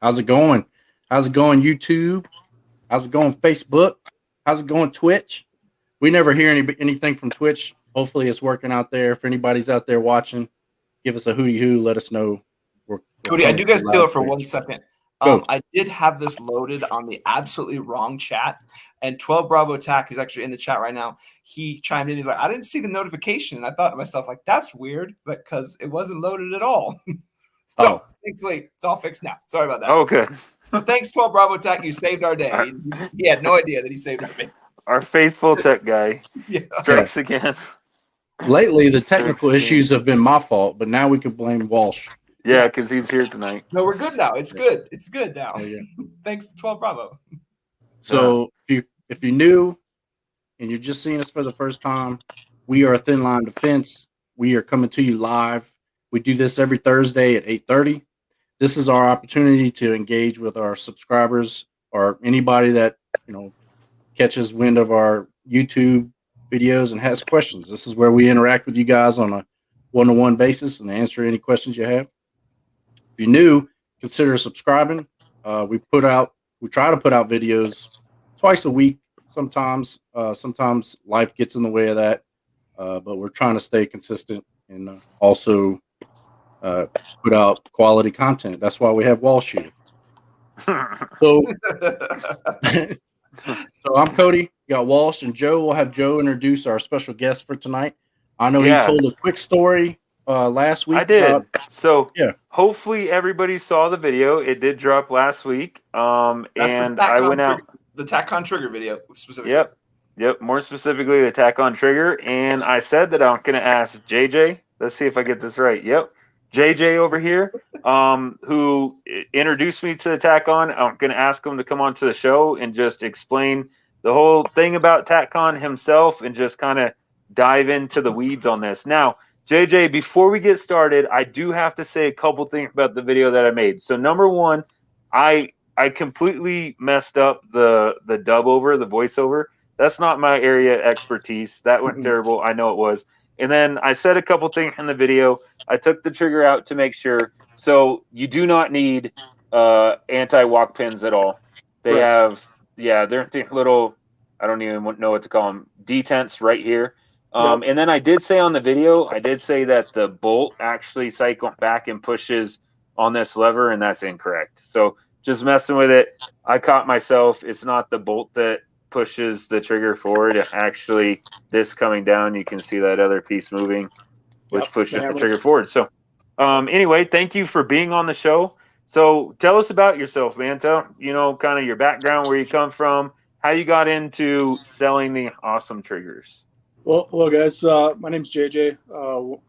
How's it going? How's it going, YouTube? How's it going, Facebook? How's it going, Twitch? We never hear anything from Twitch. Hopefully, it's working out there. If anybody's out there watching, give us a hooty hoo. Let us know. We're Cody, I coming do guys steal loud it for clear. 1 second. Go. I did have this loaded on the absolutely wrong chat, and 12 Bravo Tac, who's actually in the chat right now, he chimed in. He's like, I didn't see the notification. And I thought to myself, like, that's weird, because it wasn't loaded at all. So thankfully, it's all fixed now. Sorry about that. Oh, good. So thanks, 12 Bravo Tac. You saved our day. He had no idea that he saved our day. Our faithful tech guy strikes again. Lately, the technical issues have been my fault, but now we can blame Walsh. Yeah, because he's here tonight. No, we're good now. It's good. It's good now. Thanks to 12 Bravo. So if you're new and you're just seeing us for the first time, we are Thin Line Defense. We are coming to you live. We do this every Thursday at 8:30. This is our opportunity to engage with our subscribers or anybody that catches wind of our YouTube videos and has questions. This is where we interact with you guys on a one-to-one basis and answer any questions you have. If you're new, consider subscribing. We try to put out videos twice a week. Sometimes life gets in the way of that, but we're trying to stay consistent and also put out quality content. That's why we have wall shooting. So I'm Cody. We got Walsh and Joe. We'll have Joe introduce our special guest for tonight. I know he told a quick story last week. I did. Hopefully everybody saw the video. It did drop last week. And I went out the Tac-Con Trigger video specifically. Yep. More specifically, the Tac-Con Trigger. And I said that I'm going to ask JJ. Let's see if I get this right. Yep. JJ over here, who introduced me to the Tac-Con. I'm going to ask him to come on to the show and just explain the whole thing about Tac-Con himself and just kind of dive into the weeds on this. Now, JJ, before we get started, I do have to say a couple things about the video that I made. So number one, I completely messed up the dub over, the voiceover. That's not my area of expertise. That went terrible. I know it was. And then I said a couple things in the video. I took the trigger out to make sure. So you do not need anti-walk pins at all. They have, they're little, I don't even know what to call them, detents right here. And then I did say on the video, I did say that the bolt actually cycles back and pushes on this lever, and that's incorrect. So just messing with it, I caught myself. It's not the bolt that pushes the trigger forward. Actually, this coming down, you can see that other piece moving, which pushes the trigger forward. So anyway, thank you for being on the show. So tell us about yourself, man. Tell, kind of your background, where you come from, how you got into selling the awesome triggers. Well, guys, my name's JJ,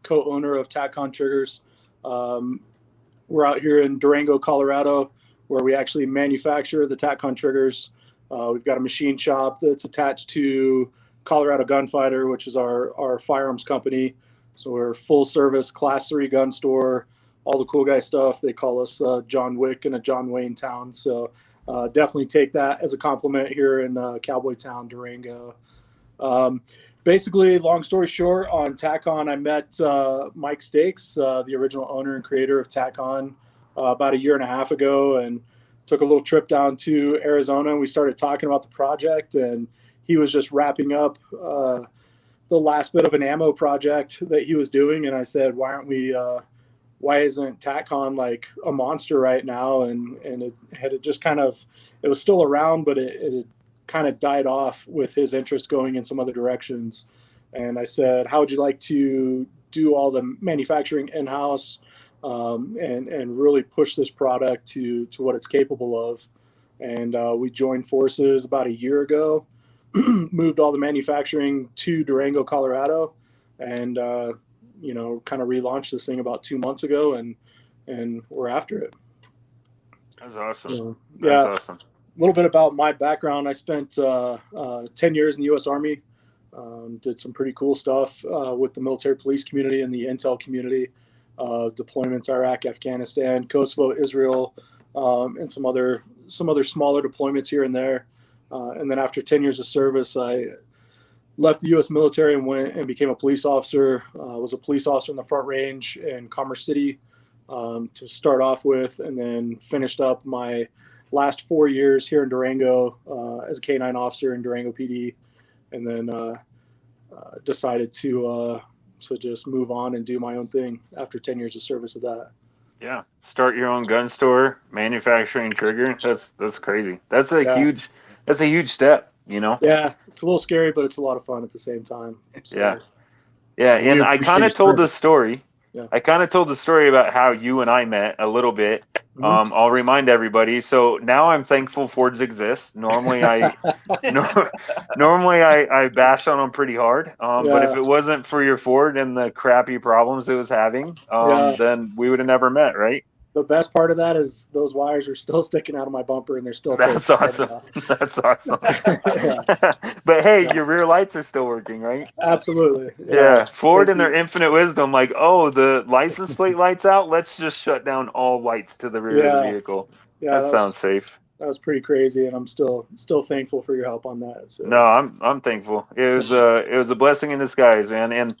co-owner of Tac-Con Triggers. We're out here in Durango, Colorado, where we actually manufacture the Tac-Con Triggers. We've got a machine shop that's attached to Colorado Gunfighter, which is our firearms company. So we're a full service Class 3 gun store, all the cool guy stuff. They call us John Wick in a John Wayne town. So definitely take that as a compliment here in Cowboy Town, Durango. Basically, long story short, on Tac-Con, I met Mike Stakes, the original owner and creator of Tac-Con, about 1.5 years ago, and took a little trip down to Arizona. We started talking about the project, and he was just wrapping up the last bit of an ammo project that he was doing. And I said, why isn't Tac-Con like a monster right now? And it had just kind of, it was still around, but it had kind of died off with his interest going in some other directions. And I said, how would you like to do all the manufacturing in-house and really push this product to what it's capable of? And we joined forces about 1 year ago, moved all the manufacturing to Durango, Colorado, and kind of relaunched this thing about 2 months ago, and we're after it. That's awesome. So, That's awesome. A little bit about my background. I spent 10 years in the U.S. Army, did some pretty cool stuff with the military police community and the intel community, deployments Iraq, Afghanistan, Kosovo, Israel, and some other smaller deployments here and there. And then after 10 years of service, I left the U.S. military and went and became a police officer. Was a police officer in the Front Range in Commerce City, to start off with, and then finished up my last 4 years here in Durango as a K9 officer in Durango PD, and then decided to just move on and do my own thing after 10 years of service of that. Yeah, start your own gun store, manufacturing trigger. That's crazy. That's a huge step, you know. Yeah, it's a little scary, but it's a lot of fun at the same time. So, yeah. We And I kind of appreciate told your the story. Yeah. I kind of told the story about how you and I met a little bit. Mhm. I'll remind everybody. So now I'm thankful Fords exist. Normally I bash on them pretty hard. But if Yeah. it wasn't for your Ford and the crappy problems it was having, Yeah. then we would have never met, right? The best part of that is those wires are still sticking out of my bumper, and they're still That's taped awesome. right That's awesome. Yeah. But hey, Yeah. your rear lights are still working, right? Absolutely. Yeah. Ford Thank in their you. infinite wisdom, like, oh, the license plate lights out. Let's just shut down all lights to the rear of the vehicle. Yeah, That sounds safe. that was pretty crazy, and I'm still thankful for your help on that. So. No, I'm thankful. It was a blessing in disguise, man. And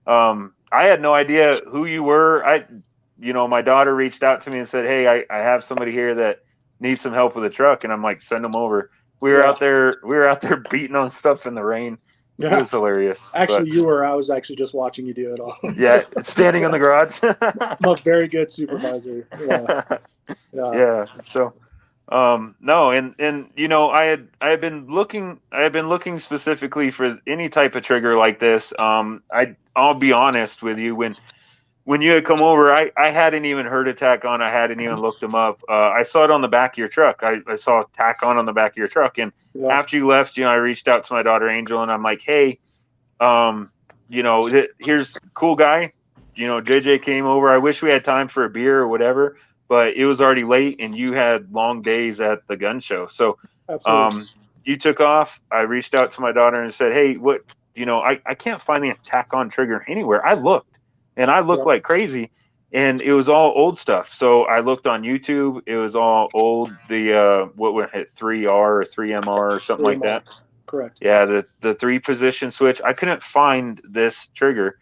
I had no idea who you were. My daughter reached out to me and said, "Hey, I have somebody here that needs some help with a truck," and I'm like, "Send them over." We were out there beating on stuff in the rain. Yeah. It was hilarious. Actually, I was actually just watching you do it all. Yeah, standing in the garage. I'm a very good supervisor. Yeah. So, no, and I had been looking specifically for any type of trigger like this. I'll be honest with you, when you had come over, I hadn't even heard of Tac-Con. I hadn't even looked them up. I saw it on the back of your truck. I saw Tac-Con on the back of your truck, and after you left, I reached out to my daughter Angel, and I'm like, hey, here's cool guy. JJ came over. I wish we had time for a beer or whatever, but it was already late, and you had long days at the gun show. So, you took off. I reached out to my daughter and said, hey, what? I can't find the Tac-Con trigger anywhere. I looked. And I looked like crazy, and it was all old stuff. So I looked on YouTube. It was all old. The what went it 3R or 3MR or something like that. Correct. Yeah, the 3-position switch. I couldn't find this trigger.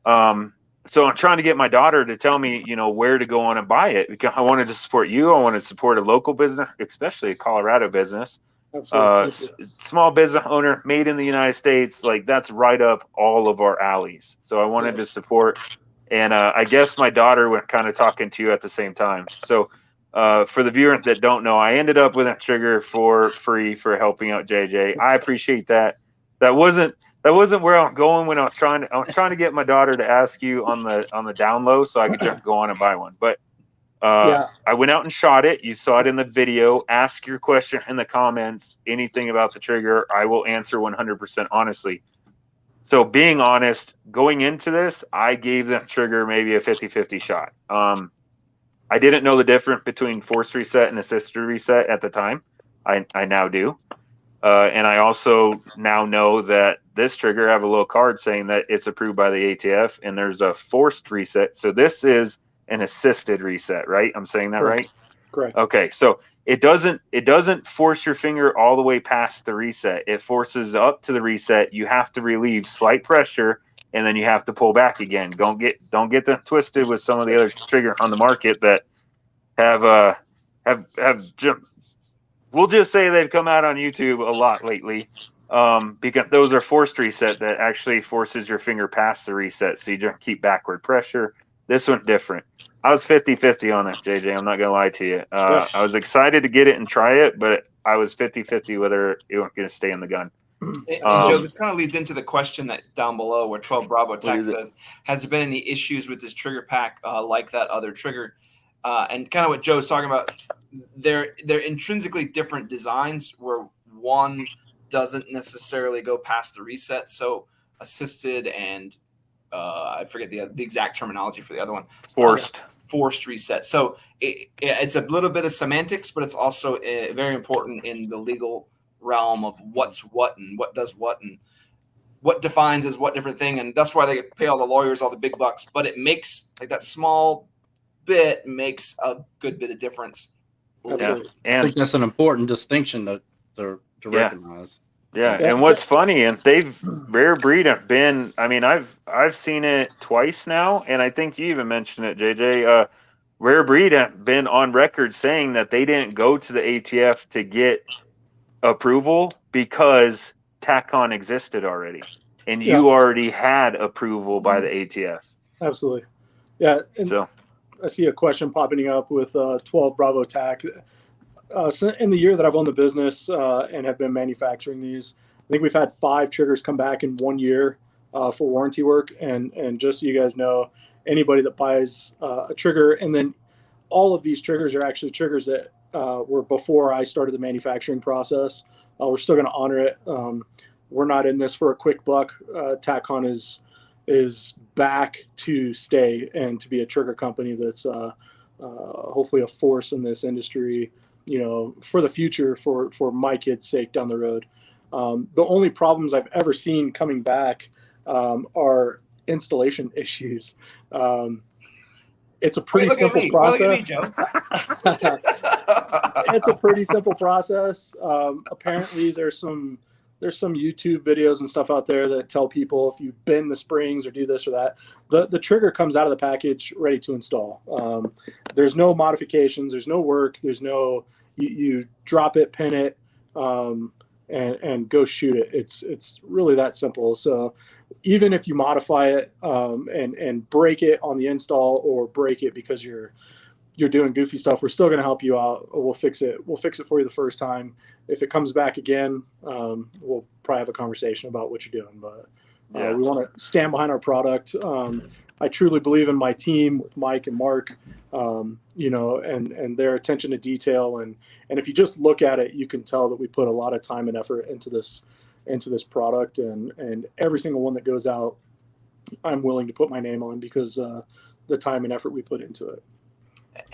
So I'm trying to get my daughter to tell me, where to go on and buy it, because I wanted to support you. I wanted to support a local business, especially a Colorado business. Small business owner, made in the United States, like that's right up all of our alleys. So I wanted to support, and I guess my daughter went kind of talking to you at the same time. So for the viewer that don't know, I ended up with a trigger for free for helping out JJ. I appreciate that. That wasn't where I'm going when I'm trying to get my daughter to ask you on the down low so I could just go on and buy one. But I went out and shot it. You saw it in the video. Ask your question in the comments. Anything about the trigger, I will answer 100% honestly. So being honest, going into this, I gave the trigger maybe a 50-50 shot. I didn't know the difference between forced reset and assisted reset at the time. I now do. And I also now know that this trigger, I have a little card saying that it's approved by the ATF, and there's a forced reset. So this is an assisted reset, right? I'm saying that right? Correct. Okay, so it doesn't force your finger all the way past the reset. It forces up to the reset. You have to relieve slight pressure, and then you have to pull back again. Don't get them twisted with some of the other trigger on the market that have we'll just say they've come out on YouTube a lot lately. Because those are forced reset that actually forces your finger past the reset, so you just keep backward pressure. This one's different. I was 50-50 on it, JJ. I'm not going to lie to you. I was excited to get it and try it, but I was 50-50 whether it was going to stay in the gun. And Joe, this kind of leads into the question that down below where 12 Bravo Tac says, has there been any issues with this trigger pack like that other trigger? And kind of what Joe's talking about, they're intrinsically different designs where one doesn't necessarily go past the reset. So assisted and I forget the exact terminology for the other one. Forced reset. So it's a little bit of semantics, but it's also very important in the legal realm of what's what and what does what and what defines as what different thing. And that's why they pay all the lawyers all the big bucks. But it makes like that small bit makes a good bit of difference. Yeah. And I think that's an important distinction to recognize. Yeah, and what's funny, and they've rare breed have been. I mean, I've seen it twice now, and I think you even mentioned it, JJ. Rare Breed have been on record saying that they didn't go to the ATF to get approval because Tac-Con existed already, and Yeah. you already had approval by the ATF. Absolutely. Yeah. And So I see a question popping up with 12 Bravo TAC. So in the year that I've owned the business and have been manufacturing these, I think we've had 5 triggers come back in 1 year for warranty work. And just so you guys know, anybody that buys a trigger, and then all of these triggers are actually triggers that were before I started the manufacturing process. We're still going to honor it. We're not in this for a quick buck. Tac-Con is back to stay and to be a trigger company that's hopefully a force in this industry, for the future, for my kids' sake down the road. The only problems I've ever seen coming back are installation issues. It's a pretty simple process. It's a pretty simple process. Apparently there's some YouTube videos and stuff out there that tell people if you bend the springs or do this or that, the trigger comes out of the package ready to install. There's no modifications. There's no work. There's no, you drop it, pin it, and go shoot it. It's really that simple. So even if you modify it and break it on the install or break it because you're doing goofy stuff, we're still going to help you out. We'll fix it. We'll fix it for you the first time. If it comes back again, we'll probably have a conversation about what you're doing. But we want to stand behind our product. I truly believe in my team with Mike and Mark, and their attention to detail. And if you just look at it, you can tell that we put a lot of time and effort into this product. And every single one that goes out, I'm willing to put my name on because the time and effort we put into it.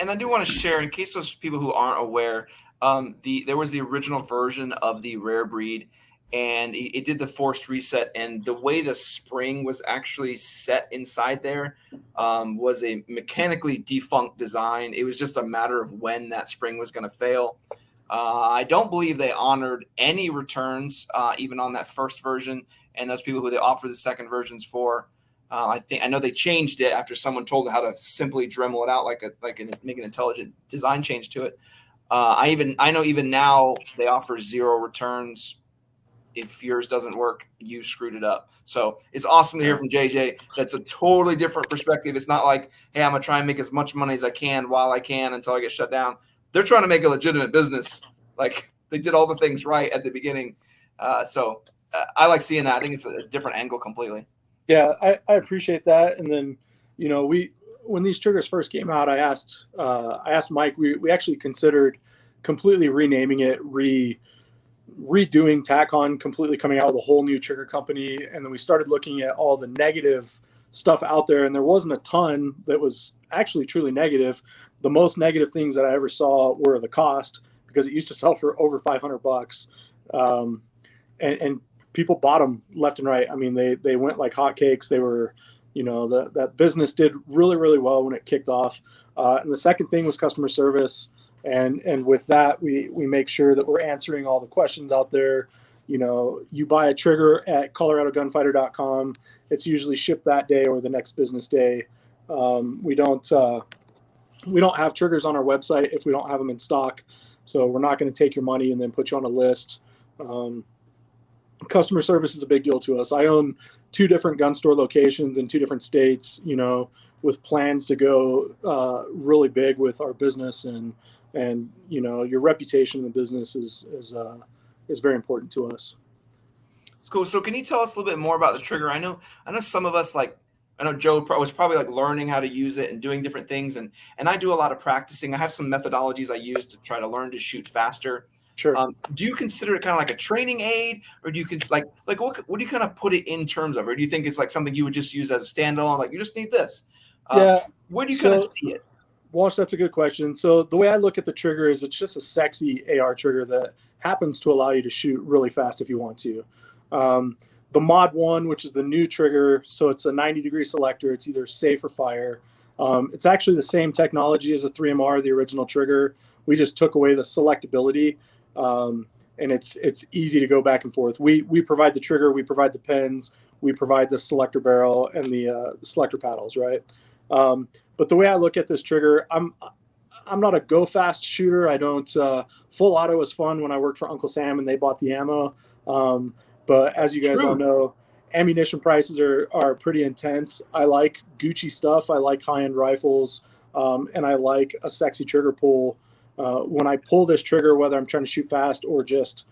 And I do want to share, in case those people who aren't aware, there was the original version of the Rare Breed, and it did the forced reset. And the way the spring was actually set inside there was a mechanically defunct design. It was just a matter of when that spring was going to fail. I don't believe they honored any returns, even on that first version, and those people who they offer the second versions for. I know they changed it after someone told them how to simply Dremel it out, make an intelligent design change to it. I know even now they offer 0 returns. If yours doesn't work, you screwed it up. So it's awesome to hear from JJ. That's a totally different perspective. It's not like, hey, I'm gonna try and make as much money as I can while I can until I get shut down. They're trying to make a legitimate business. Like, they did all the things right at the beginning. So I like seeing that. I think it's a different angle completely. Yeah, I appreciate that. And then, when these triggers first came out, I asked Mike. We actually considered completely renaming it, redoing Tac-Con, completely coming out with a whole new trigger company. And then we started looking at all the negative stuff out there, and there wasn't a ton that was actually truly negative. The most negative things that I ever saw were the cost, because it used to sell for over $500, and people bought them left and right. I mean, they went like hotcakes. They were, that business did really, really well when it kicked off. And the second thing was customer service. And with that, we make sure that we're answering all the questions out there. You buy a trigger at coloradogunfighter.com. It's usually shipped that day or the next business day. We don't have triggers on our website if we don't have them in stock. So we're not going to take your money and then put you on a list. Customer service is a big deal to us. I own 2 different gun store locations in 2 different states, with plans to go really big with our business, and your reputation in the business is very important to us. It's cool. So can you tell us a little bit more about the trigger? I know some of us, I know Joe was probably learning how to use it and doing different things. And I do a lot of practicing. I have some methodologies I use to try to learn to shoot faster. Sure. Do you consider it kind of like a training aid, or do you what do you kind of put it in terms of, or do you think it's like something you would just use as a standalone? Like, you just need this. Where do you kind of see it? Walsh, that's a good question. So the way I look at the trigger is it's just a sexy AR trigger that happens to allow you to shoot really fast if you want to. The Mod 1, which is the new trigger, so it's a 90-degree selector. It's either safe or fire. It's actually the same technology as a 3MR, the original trigger. We just took away the selectability, and it's easy to go back and forth. We provide the trigger, we provide the pins, we provide the selector barrel and the selector paddles, right? But the way I look at this trigger, I'm not a go fast shooter. I don't. Full auto was fun when I worked for Uncle Sam and they bought the ammo. But as you guys all know, ammunition prices are pretty intense. I like Gucci stuff. I like high end rifles, and I like a sexy trigger pull. When I pull this trigger, whether I'm trying to shoot fast or just,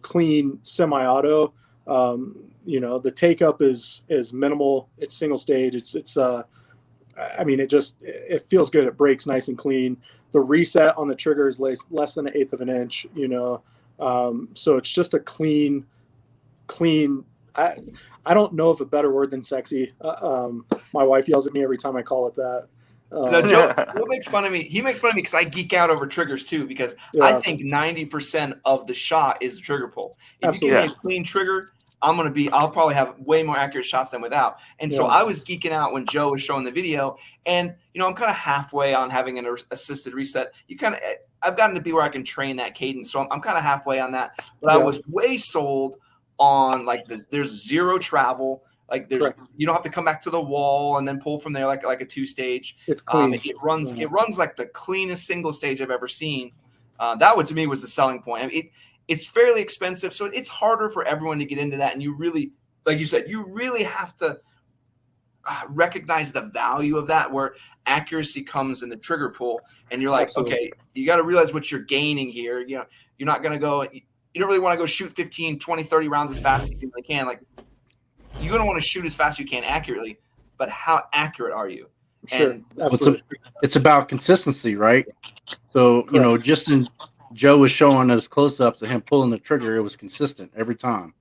clean semi-auto, the take up is minimal. It's single stage. It feels good. It breaks nice and clean. The reset on the trigger is less than 1/8 of an inch, so it's just a clean. I don't know of a better word than sexy. My wife yells at me every time I call it that. No, Joe makes fun of me. He makes fun of me because I geek out over triggers too, because I think 90% of the shot is the trigger pull. If you give me a clean trigger, I'll probably have way more accurate shots than without. And so I was geeking out when Joe was showing the video, and I'm kind of halfway on having an assisted reset. I've gotten to be where I can train that cadence, so I'm kind of halfway on that. But I was way sold on there's zero travel. You don't have to come back to the wall and then pull from there like a 2-stage. It's clean. It runs like the cleanest single stage I've ever seen. That to me was the selling point. It's fairly expensive, so it's harder for everyone to get into that. And you really, like you said, you really have to recognize the value of that, where accuracy comes in the trigger pull. And you're like, okay, you got to realize what you're gaining here. You're not going to go. You don't really want to go shoot 15, 20, 30 rounds as fast as you can. You're going to want to shoot as fast as you can accurately, but how accurate are you? Sure. And it's about consistency, right? So, Joe was showing us close-ups of him pulling the trigger. It was consistent every time.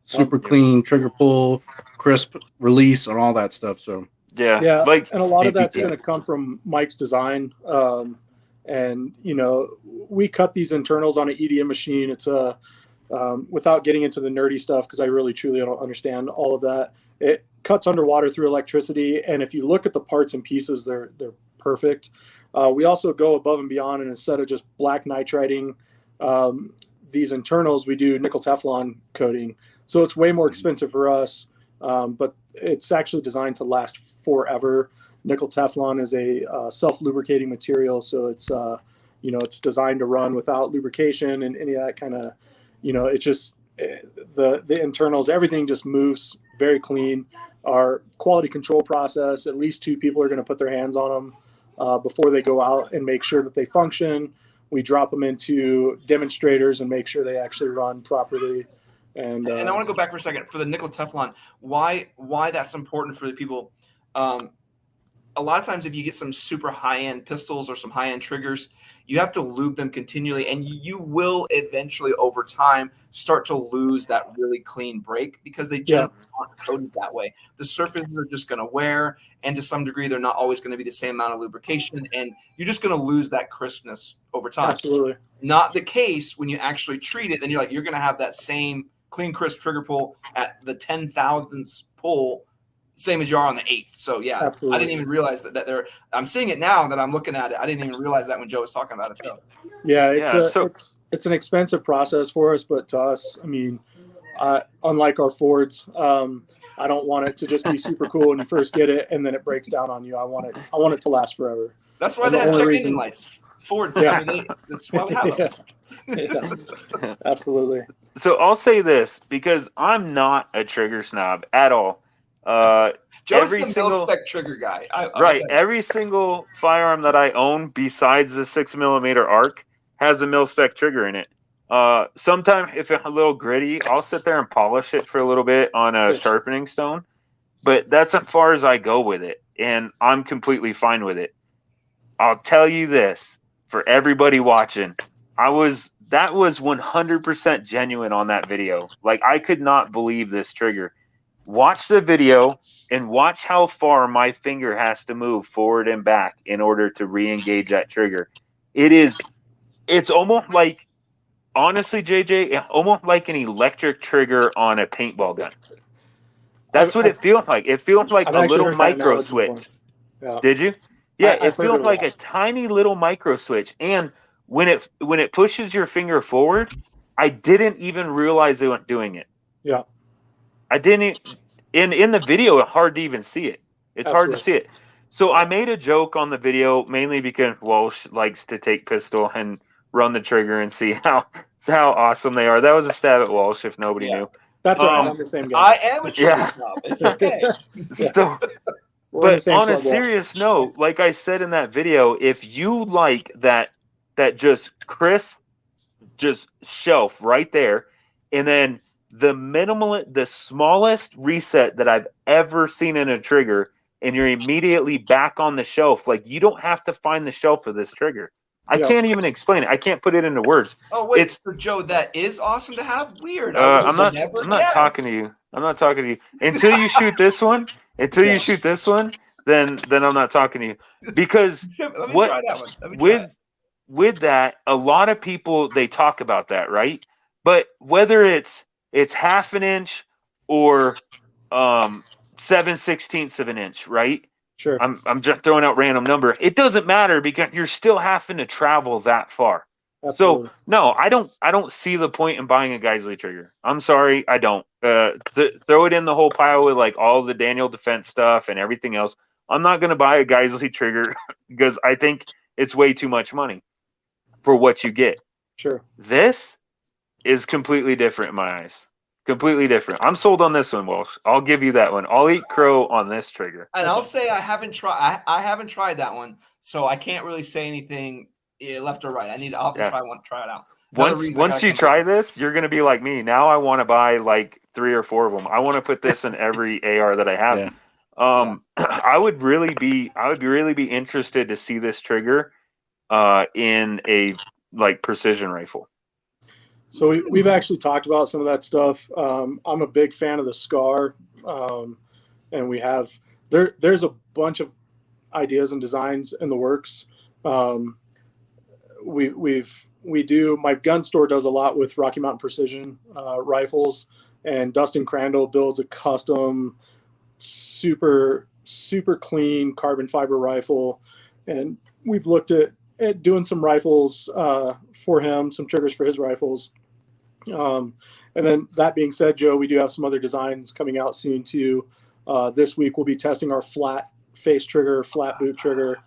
Super clean trigger pull, crisp release, and all that stuff. So and a lot of that's going to come from Mike's design. We cut these internals on an EDM machine. It's without getting into the nerdy stuff, because I really truly don't understand all of that. It cuts underwater through electricity, and if you look at the parts and pieces, they're perfect. We also go above and beyond, and instead of just black nitriding these internals, we do nickel Teflon coating. So it's way more expensive for us, but it's actually designed to last forever. Nickel Teflon is a self-lubricating material, so it's it's designed to run without lubrication and any of that kind of. It's just the internals, everything just moves very clean. Our quality control process, at least 2 people are going to put their hands on them before they go out and make sure that they function. We drop them into demonstrators and make sure they actually run properly. And I want to go back for a second for the nickel Teflon. Why that's important for the people. A lot of times if you get some super high-end pistols or some high-end triggers, you have to lube them continually, and you will eventually over time start to lose that really clean break, because they generally aren't coated that way. The surfaces are just going to wear, and to some degree they're not always going to be the same amount of lubrication, and you're just going to lose that crispness over time. Absolutely. Not the case when you actually treat it, then you're going to have that same clean, crisp trigger pull at the 10,000th pull, same as you are on the 8th. So Absolutely. I didn't even realize that there. I'm seeing it now that I'm looking at it. I didn't even realize that when Joe was talking about it though. Yeah, it's an expensive process for us, but to us, unlike our Fords, I don't want it to just be super cool when you first get it and then it breaks down on you. I want it to last forever. That's why they have check engine lights. Fords. That's why we have them. Absolutely. So I'll say this, because I'm not a trigger snob at all. Joe's the mil-spec trigger guy. Every single firearm that I own besides the 6mm ARC has a mil-spec trigger in it. Sometimes if it's a little gritty, I'll sit there and polish it for a little bit on a sharpening stone, but that's as far as I go with it, and I'm completely fine with it. I'll tell you this, for everybody watching, that was 100% genuine on that video. I could not believe this trigger. Watch the video and watch how far my finger has to move forward and back in order to re-engage that trigger. It's almost like, honestly, JJ, almost like an electric trigger on a paintball gun. That's what it feels like. It feels like a little micro switch. Yeah. Did you? Yeah, it feels like a tiny little micro switch. And when it pushes your finger forward, I didn't even realize they weren't doing it. Yeah. I didn't in the video. It's hard to even see it. It's hard to see it. So I made a joke on the video mainly because Walsh likes to take pistol and run the trigger and see how awesome they are. That was a stab at Walsh if nobody knew. That's right. I'm the same guy. I am a trigger Yeah. snob. It's okay. So, but on a serious note, like I said in that video, if you like that just crisp, just shelf right there, and then the smallest reset that I've ever seen in a trigger, and you're immediately back on the shelf. Like, you don't have to find the shelf of this trigger. I can't even explain it. I can't put it into words. Oh wait, so Joe, that is awesome to have. Weird. I'm not talking to you. I'm not talking to you until you shoot this one. Until you shoot this one, then I'm not talking to you, because Let me try that one. Let me try it. With that, a lot of people, they talk about that, right? But whether it's half an inch or 7/16 of an inch, right? Sure. I'm just throwing out random number. It doesn't matter because you're still having to travel that far. Absolutely. So no, I don't see the point in buying a Geisley trigger. I'm sorry, I don't. Throw it in the whole pile with like all the Daniel Defense stuff and everything else. I'm not going to buy a Geisley trigger because I think it's way too much money for what you get. Sure. This is completely different in my eyes. Completely different. I'm sold on this one, Walsh. I'll give you that one. I'll eat crow on this trigger. And I'll say I haven't tried. I haven't tried that one, so I can't really say anything left or right. I'll have to try it out. Once you try this, you're going to be like me. Now I want to buy like 3 or 4 of them. I want to put this in every AR that I have. Yeah. I would really be interested to see this trigger in a like precision rifle. So we've actually talked about some of that stuff. I'm a big fan of the SCAR, and we have there's a bunch of ideas and designs in the works. We do. My gun store does a lot with Rocky Mountain Precision rifles, and Dustin Crandall builds a custom, super clean carbon fiber rifle, and we've looked at doing some rifles for him, some triggers for his rifles. And then that being said, Joe, we do have some other designs coming out soon too. This week we'll be testing our flat face trigger, flat boot trigger.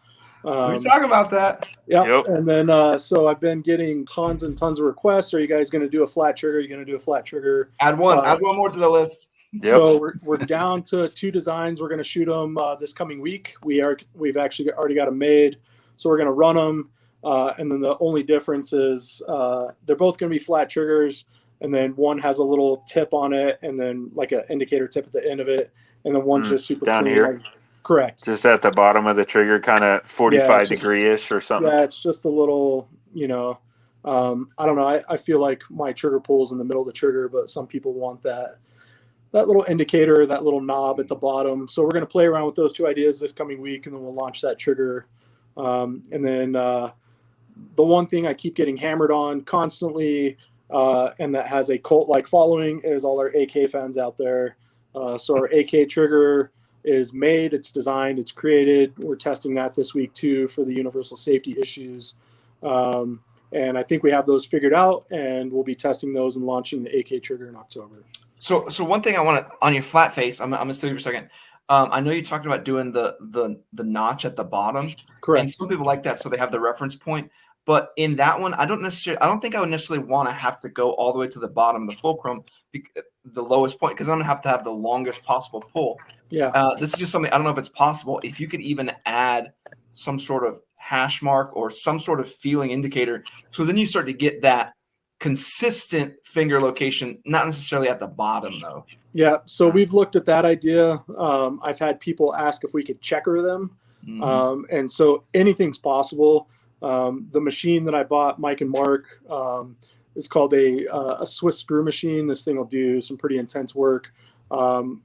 We talk about that. Yep. And then so I've been getting tons and tons of requests. Are you guys going to do a flat trigger? Are you going to do a flat trigger? Add one more to the list. Yep. So we're down to 2 designs. We're going to shoot them this coming week. We've actually already got them made, so we're going to run them. And then the only difference is they're both going to be flat triggers, and then one has a little tip on it, and then like an indicator tip at the end of it, and then one's just super down clean. here. Correct. Just at the bottom of the trigger, kind of 45 degree-ish or something. Yeah, it's just a little, I don't know. I feel like my trigger pull's in the middle of the trigger, but some people want that little indicator, that little knob at the bottom. So we're going to play around with those 2 ideas this coming week, and then we'll launch that trigger. And then the one thing I keep getting hammered on constantly, and that has a cult-like following, is all our AK fans out there. So our AK trigger is made, it's designed, it's created. We're testing that this week too for the universal safety issues. And I think we have those figured out, and we'll be testing those and launching the AK trigger in October. So one thing I want to, on your flat face, I'm going to stay for a second. I know you talked about doing the notch at the bottom. Correct. And some people like that, so they have the reference point. But in that one, I don't think I would necessarily want to have to go all the way to the bottom of the fulcrum, the lowest point, because I'm going to have the longest possible pull. Yeah. This is just something, I don't know if it's possible. If you could even add some sort of hash mark or some sort of feeling indicator, so then you start to get that consistent finger location, not necessarily at the bottom though. Yeah, so we've looked at that idea. I've had people ask if we could checker them. And so anything's possible. The machine that I bought, Mike and Mark, is called a Swiss screw machine. This thing will do some pretty intense work on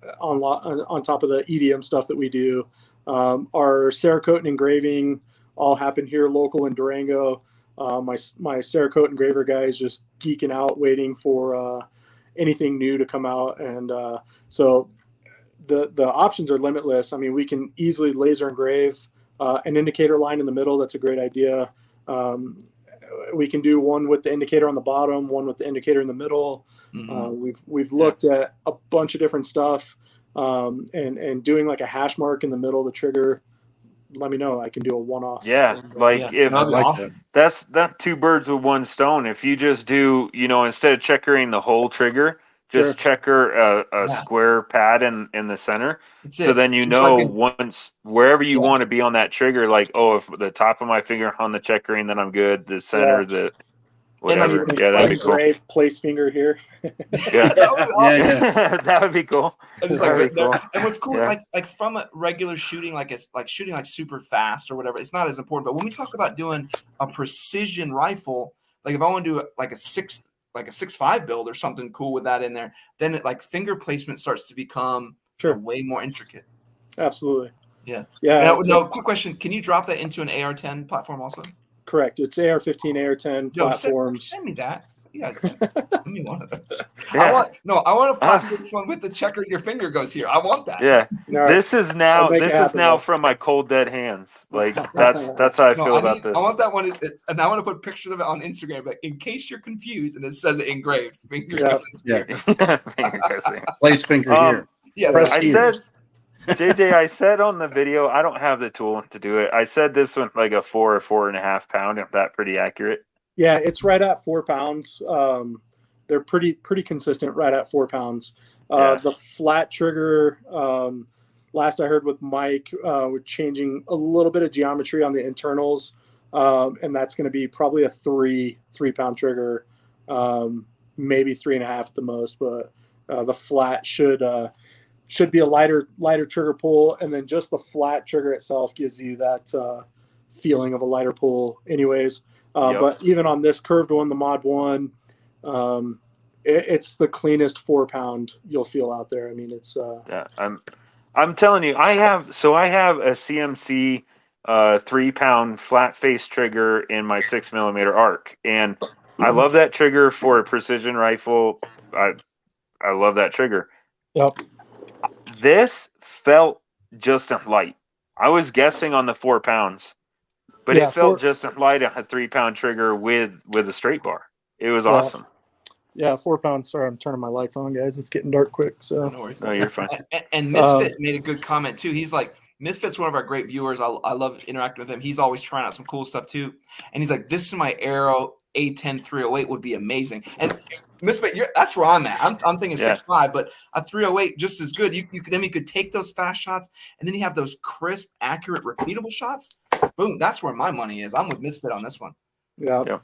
top of the EDM stuff that we do. Our Cerakote and engraving all happen here local in Durango. My Cerakote engraver guy is just geeking out, waiting for anything new to come out. And so the options are limitless. I mean, we can easily laser engrave an indicator line in the middle. That's a great idea. We can do one with the indicator on the bottom, one with the indicator in the middle. We've looked at a bunch of different stuff, and doing like a hash mark in the middle of the trigger let me know. I can do a one-off. Yeah, And, like Yeah, if that'd be like awesome. that's two birds with one stone. If you just do, instead of checkering the whole trigger, Sure. just checker a Yeah. square pad in the center. That's So it. then Just like once wherever you Yeah. want to be on that trigger, like, oh, if the top of my finger on the checkering, then I'm good. The center, the And, like, whatever. Yeah, that'd be cool. Engraved place finger here. Yeah. that would be awesome. Yeah. That would be cool. And it's That'd like, be cool. and what's cool, Yeah. like from a regular shooting, like it's like shooting like super fast or whatever, it's not as important. But when we talk about doing a precision rifle, like if I want to do like a 6.5 build or something cool with that in there, then it like finger placement starts to become way more intricate. Absolutely. Yeah. Yeah. No, quick question: can you drop that into an AR-10 platform also? Correct. It's AR-15, AR-10 platforms. Send me that. Yeah, send me one of those. Yeah. I want to fly this one with the checker. Your finger goes here. I want that. Yeah. No, This is now I'll make it happen, though. from my cold dead hands. Like that's how I feel about this. I want that one, and I want to put pictures of it on Instagram. But in case you're confused, and it says it engraved, finger goes here. Finger goes here. Place finger here. Yeah, Press I here. said, JJ, I said on the video, I don't have the tool to do it. I said this one like a 4 or 4.5 pound. If that pretty accurate? Yeah, it's right at 4 pounds. They're pretty consistent, right at 4 pounds. The flat trigger, last I heard with Mike, we're changing a little bit of geometry on the internals, and that's going to be probably a 3 pound trigger, maybe 3.5 at the most. But the flat should be a lighter trigger pull, and then just the flat trigger itself gives you that feeling of a lighter pull anyways. But even on this curved one, the Mod 1, it's the cleanest 4 pound you'll feel out there. I mean, it's I'm telling you, I have a CMC 3 pound flat face trigger in my 6mm arc, and I love that trigger for a precision rifle. I love that trigger. Yep. This felt just light. I was guessing on the 4 pounds, but it felt just light on a 3 pound trigger with a straight bar. It was awesome. Yeah, 4 pounds. Sorry, I'm turning my lights on, guys. It's getting dark quick. So no, you're fine. And Misfit made a good comment too. He's like, Misfit's one of our great viewers. I love interacting with him. He's always trying out some cool stuff too. And he's like, this is my Arrow A10 308 would be amazing. And Misfit, that's where I'm at. I'm thinking 6.5, but a 308 just as good. You could take those fast shots, and then you have those crisp, accurate, repeatable shots. Boom, that's where my money is. I'm with Misfit on this one. Yeah.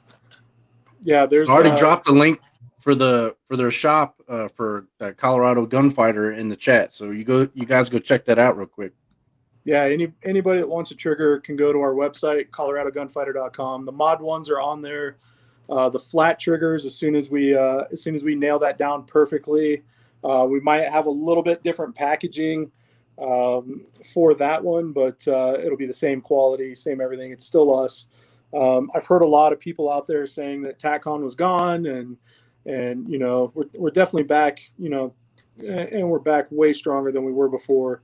There's already dropped the link for their shop for Colorado Gunfighter in the chat. So you guys go check that out real quick. Yeah, anybody that wants a trigger can go to our website, coloradogunfighter.com. The Mod 1s are on there. The flat triggers, as soon as we nail that down perfectly, we might have a little bit different packaging for that one, but it'll be the same quality, same everything. It's still us. I've heard a lot of people out there saying that Tac-Con was gone, and we're definitely back, and we're back way stronger than we were before.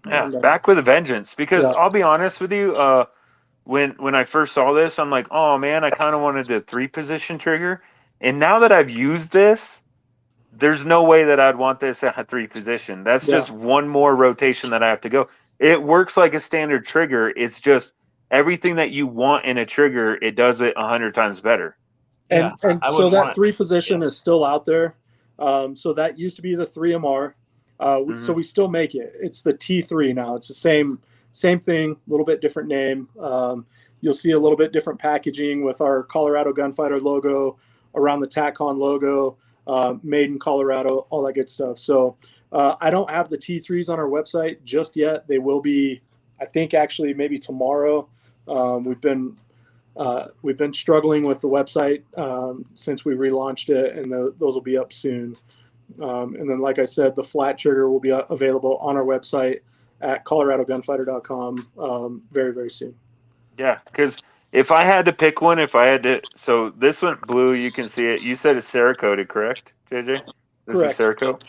Yeah, back with a vengeance. Because I'll be honest with you, when I first saw this, I'm like, oh man, I kind of wanted a 3-position trigger. And now that I've used this, there's no way that I'd want this at a 3-position. That's just one more rotation that I have to go. It works like a standard trigger. It's just everything that you want in a trigger, it does it 100 times better. And so that 3-position is still out there. So that used to be the 3MR. So we still make it. It's the T3 now. It's the same thing, a little bit different name. You'll see a little bit different packaging with our Colorado Gunfighter logo around the Tac-Con logo, made in Colorado, all that good stuff. So I don't have the T3s on our website just yet. They will be, I think, actually maybe tomorrow. We've been struggling with the website since we relaunched it, and those will be up soon. And then, like I said, the flat trigger will be available on our website at coloradogunfighter.com very, very soon. Yeah, because if I had to pick one, so this one, blue, you can see it. You said it's Cerakoted, correct, JJ? This Correct. is Cerakote.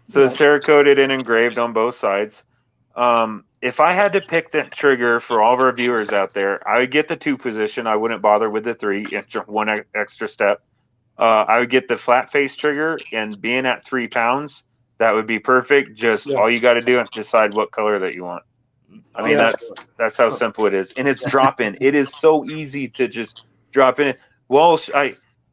So it's Cerakoted and engraved on both sides. If I had to pick the trigger for all of our viewers out there, I would get the 2-position. I wouldn't bother with the 3, one extra step. I would get the flat face trigger, and being at 3 pounds, that would be perfect. Just all you got to do is decide what color that you want. I mean, that's how simple it is, and it's drop in. It is so easy to just drop in. Walsh,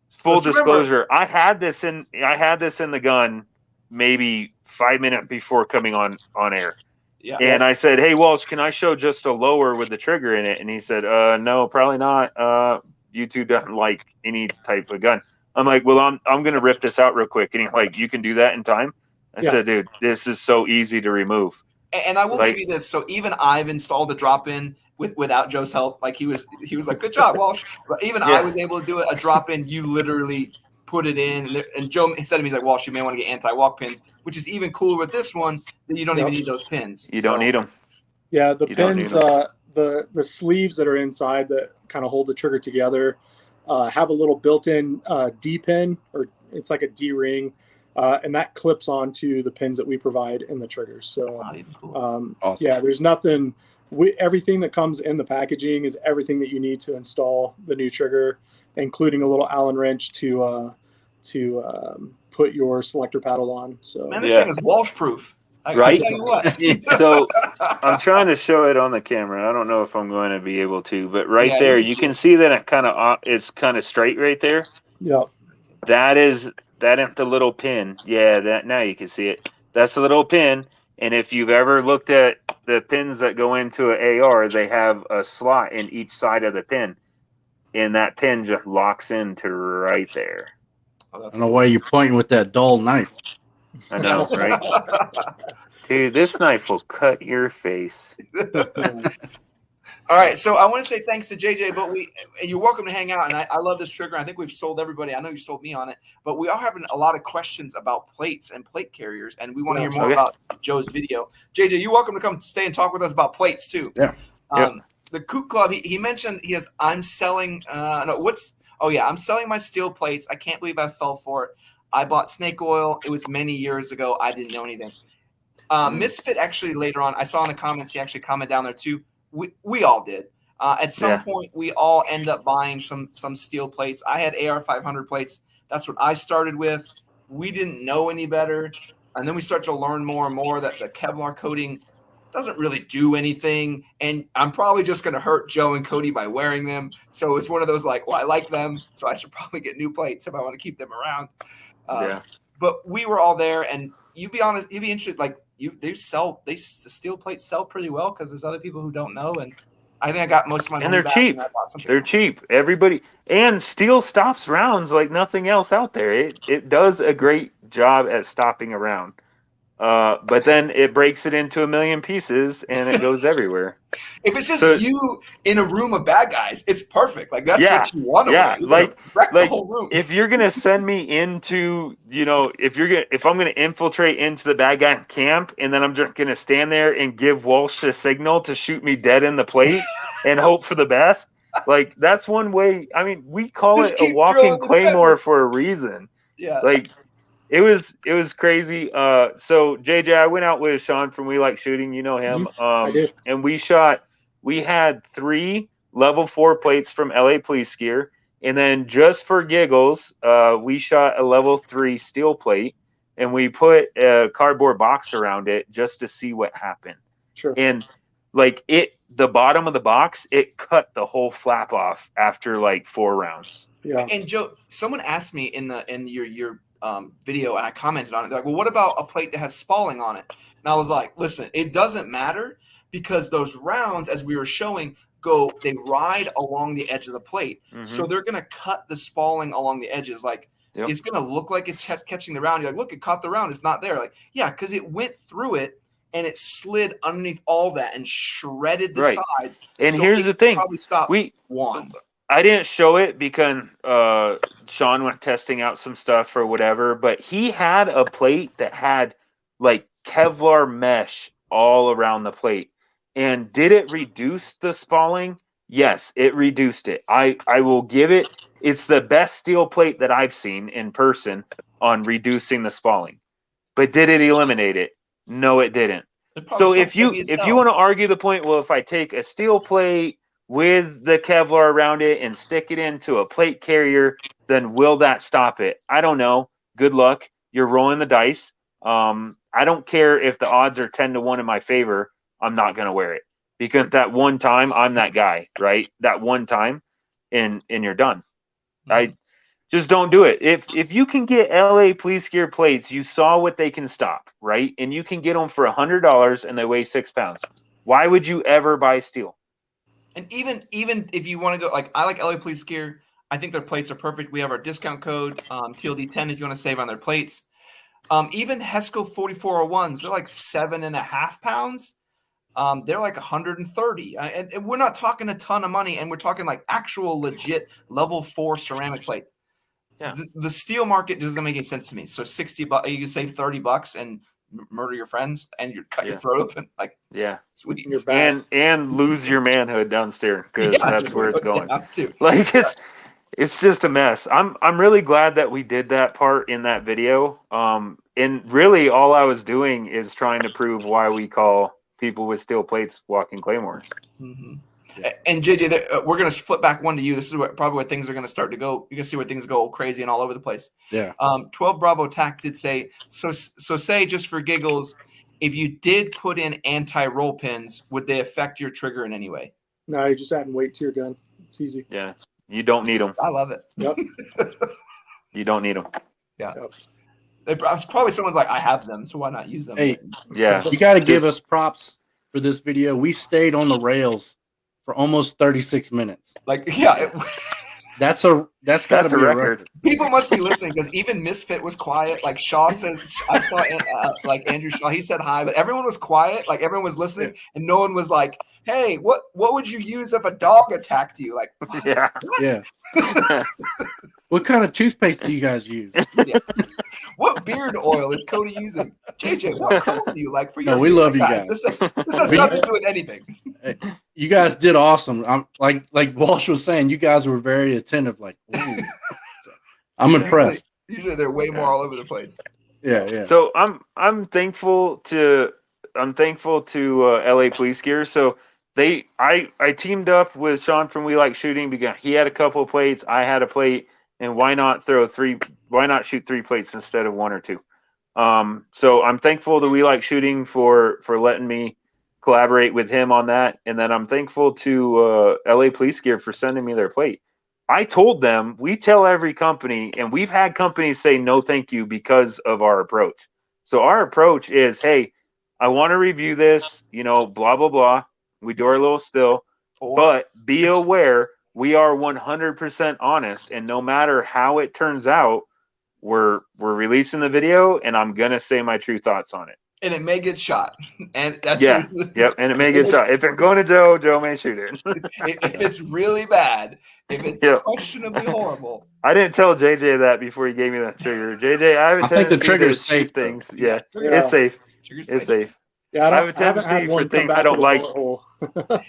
full disclosure, I had this in the gun maybe 5 minutes before coming on air. Yeah. And I said, "Hey Walsh, can I show just a lower with the trigger in it?" And he said, "No, probably not. YouTube doesn't like any type of gun." I'm like, "Well, I'm gonna rip this out real quick." And he's like, "You can do that in time?" I said, "Dude, this is so easy to remove." And I will give you this. So even I've installed the drop in without Joe's help. Like he was like, "Good job, Walsh." But even I was able to do it. A drop in, you literally put it in, and Joe said to me, he's like, "Walsh, you may want to get anti-walk pins," which is even cooler with this one that you don't even need those pins. You don't need them. Yeah, the pins, the sleeves that are inside that kind of hold the trigger together have a little built-in D pin, or it's like a D ring. And that clips onto the pins that we provide in the triggers. So, Awesome. yeah, there's nothing. Everything that comes in the packaging is everything that you need to install the new trigger, including a little Allen wrench to put your selector paddle on. So, man, this thing is Walsh proof. Right? Tell you what. So I'm trying to show it on the camera. I don't know if I'm going to be able to, but there, you can see that it's kind of straight right there. Yeah. That ain't the little pin. Yeah, that now you can see it. That's the little pin. And if you've ever looked at the pins that go into an AR, they have a slot in each side of the pin, and that pin just locks into right there. I don't know why you're pointing with that dull knife. I know, right? Dude, this knife will cut your face. All right, so I want to say thanks to JJ, but you're welcome to hang out, and I love this trigger. I think we've sold everybody. I know you sold me on it, but we are having a lot of questions about plates and plate carriers, and we want to hear more about Joe's video. JJ, you're welcome to come stay and talk with us about plates too. Yeah. The Coot Club, he mentioned I'm selling I'm selling my steel plates. I can't believe I fell for it. I bought snake oil. It was many years ago. I didn't know anything. Misfit actually later on, I saw in the comments, he actually commented down there too. We all did. At some point, we all end up buying some steel plates. I had AR 500 plates. That's what I started with. We didn't know any better. And then we start to learn more and more that the Kevlar coating doesn't really do anything. And I'm probably just going to hurt Joe and Cody by wearing them. So it's one of those like, well, I like them, so I should probably get new plates if I want to keep them around. But we were all there, and you'd be interested, like, the steel plates sell pretty well because there's other people who don't know, and I think I got most of my and they're cheap. They're cheap. Everybody, and steel stops rounds like nothing else out there. It does a great job at stopping a round, but then it breaks it into a million pieces and it goes everywhere. If it's just you in a room of bad guys, it's perfect. Like that's what you want to wreck the whole room. If you're gonna send me into, if I'm gonna infiltrate into the bad guy camp and then I'm just gonna stand there and give Walsh a signal to shoot me dead in the plate and hope for the best, like that's one way. I mean, we call just it a walking claymore for a reason. Yeah. Like it was crazy. So JJ, I went out with Sean from We Like Shooting, you know him. I did. And we had 3 level 4 plates from LA Police Gear. And then just for giggles, we shot a level 3 steel plate and we put a cardboard box around it just to see what happened. Sure. And like the bottom of the box, it cut the whole flap off after like 4 rounds. Yeah. And Joe, someone asked me in your video, and I commented on it. They're like, well, what about a plate that has spalling on it? And I was like, listen, it doesn't matter because those rounds, as we were showing, they ride along the edge of the plate. Mm-hmm. So they're going to cut the spalling along the edges. Like it's going to look like it's catching the round. You're like, look, it caught the round. It's not there. Like, yeah, because it went through it and it slid underneath all that and shredded the sides. And so here's the thing. Probably stopped one. I didn't show it because Sean went testing out some stuff or whatever, but he had a plate that had like Kevlar mesh all around the plate. And did it reduce the spalling? Yes, it reduced it. I will give it. It's the best steel plate that I've seen in person on reducing the spalling. But did it eliminate it? No, it didn't. So if you want to argue the point, well, if I take a steel plate with the Kevlar around it and stick it into a plate carrier, then will that stop it? I don't know. Good luck. You're rolling the dice. I don't care if the odds are 10-1 in my favor. I'm not going to wear it. because that one time I'm that guy, right? That one time, and you're done. I just don't do it. If you can get LA Police Gear plates, you saw what they can stop, right? And you can get them for $100 and they weigh 6 pounds. Why would you ever buy steel? And even if you want to go, like I like LA Police Gear. I think their plates are perfect. We have our discount code TLD 10 if you want to save on their plates. Even Hesco 4401s, they're like 7.5 pounds. They're like 130, and we're not talking a ton of money, and we're talking like actual legit level 4 ceramic plates. Yeah. The steel market doesn't make any sense to me. So $60, you can save $30 and murder your friends, and you cut your throat open. Like, sweet. And lose your manhood downstairs, because that's where it's going. Too. Like it's just a mess. I'm really glad that we did that part in that video. And really all I was doing is trying to prove why we call people with steel plates walking claymores. Mm-hmm. And JJ, we're going to flip back one to you. This is probably where things are going to start to go. You're going to see where things go crazy and all over the place. Yeah. 12 Bravo Tac did say, so say just for giggles, if you did put in anti-roll pins, would they affect your trigger in any way? No, you're just adding weight to your gun. It's easy. Yeah. You don't need them. I love it. Yep. You don't need them. Yeah. Yep. Probably someone's like, I have them, so why not use them? Hey, yeah. You got to give us props for this video. We stayed on the rails for almost 36 minutes. Like, yeah. That's got to be a record. People must be listening because even Misfit was quiet. Like Shaw says, I saw like Andrew Shaw. He said hi, but everyone was quiet. Like everyone was listening, and no one was like, "Hey, what would you use if a dog attacked you?" Like, what? Yeah. What kind of toothpaste do you guys use? Yeah. What beard oil is Cody using? JJ, what comb do you like for your? No, we love you guys. This has nothing to do with anything. You guys did awesome. I'm like Walsh was saying, you guys were very attentive. Like, ooh. I'm impressed. Usually they're way more all over the place. Yeah. So I'm thankful to LA Police Gear. So I teamed up with Sean from We Like Shooting because he had a couple of plates, I had a plate, and why not shoot 3 plates instead of 1 or 2? So I'm thankful to We Like Shooting for letting me collaborate with him on that, and then I'm thankful to LA Police Gear for sending me their plate. I told them, we tell every company, and we've had companies say no thank you because of our approach. So our approach is, hey, I want to review this, blah, blah, blah. We do our little spill, but be aware we are 100% honest, and no matter how it turns out, we're releasing the video, and I'm going to say my true thoughts on it. And it may get shot. And that's and it may get shot. If it's going to Joe may shoot it. If it's really bad, if it's questionably horrible. I didn't tell JJ that before he gave me that trigger. JJ, I think the trigger's safe things. Yeah, it's safe. It's safe. Yeah, I have a tendency for things I don't like.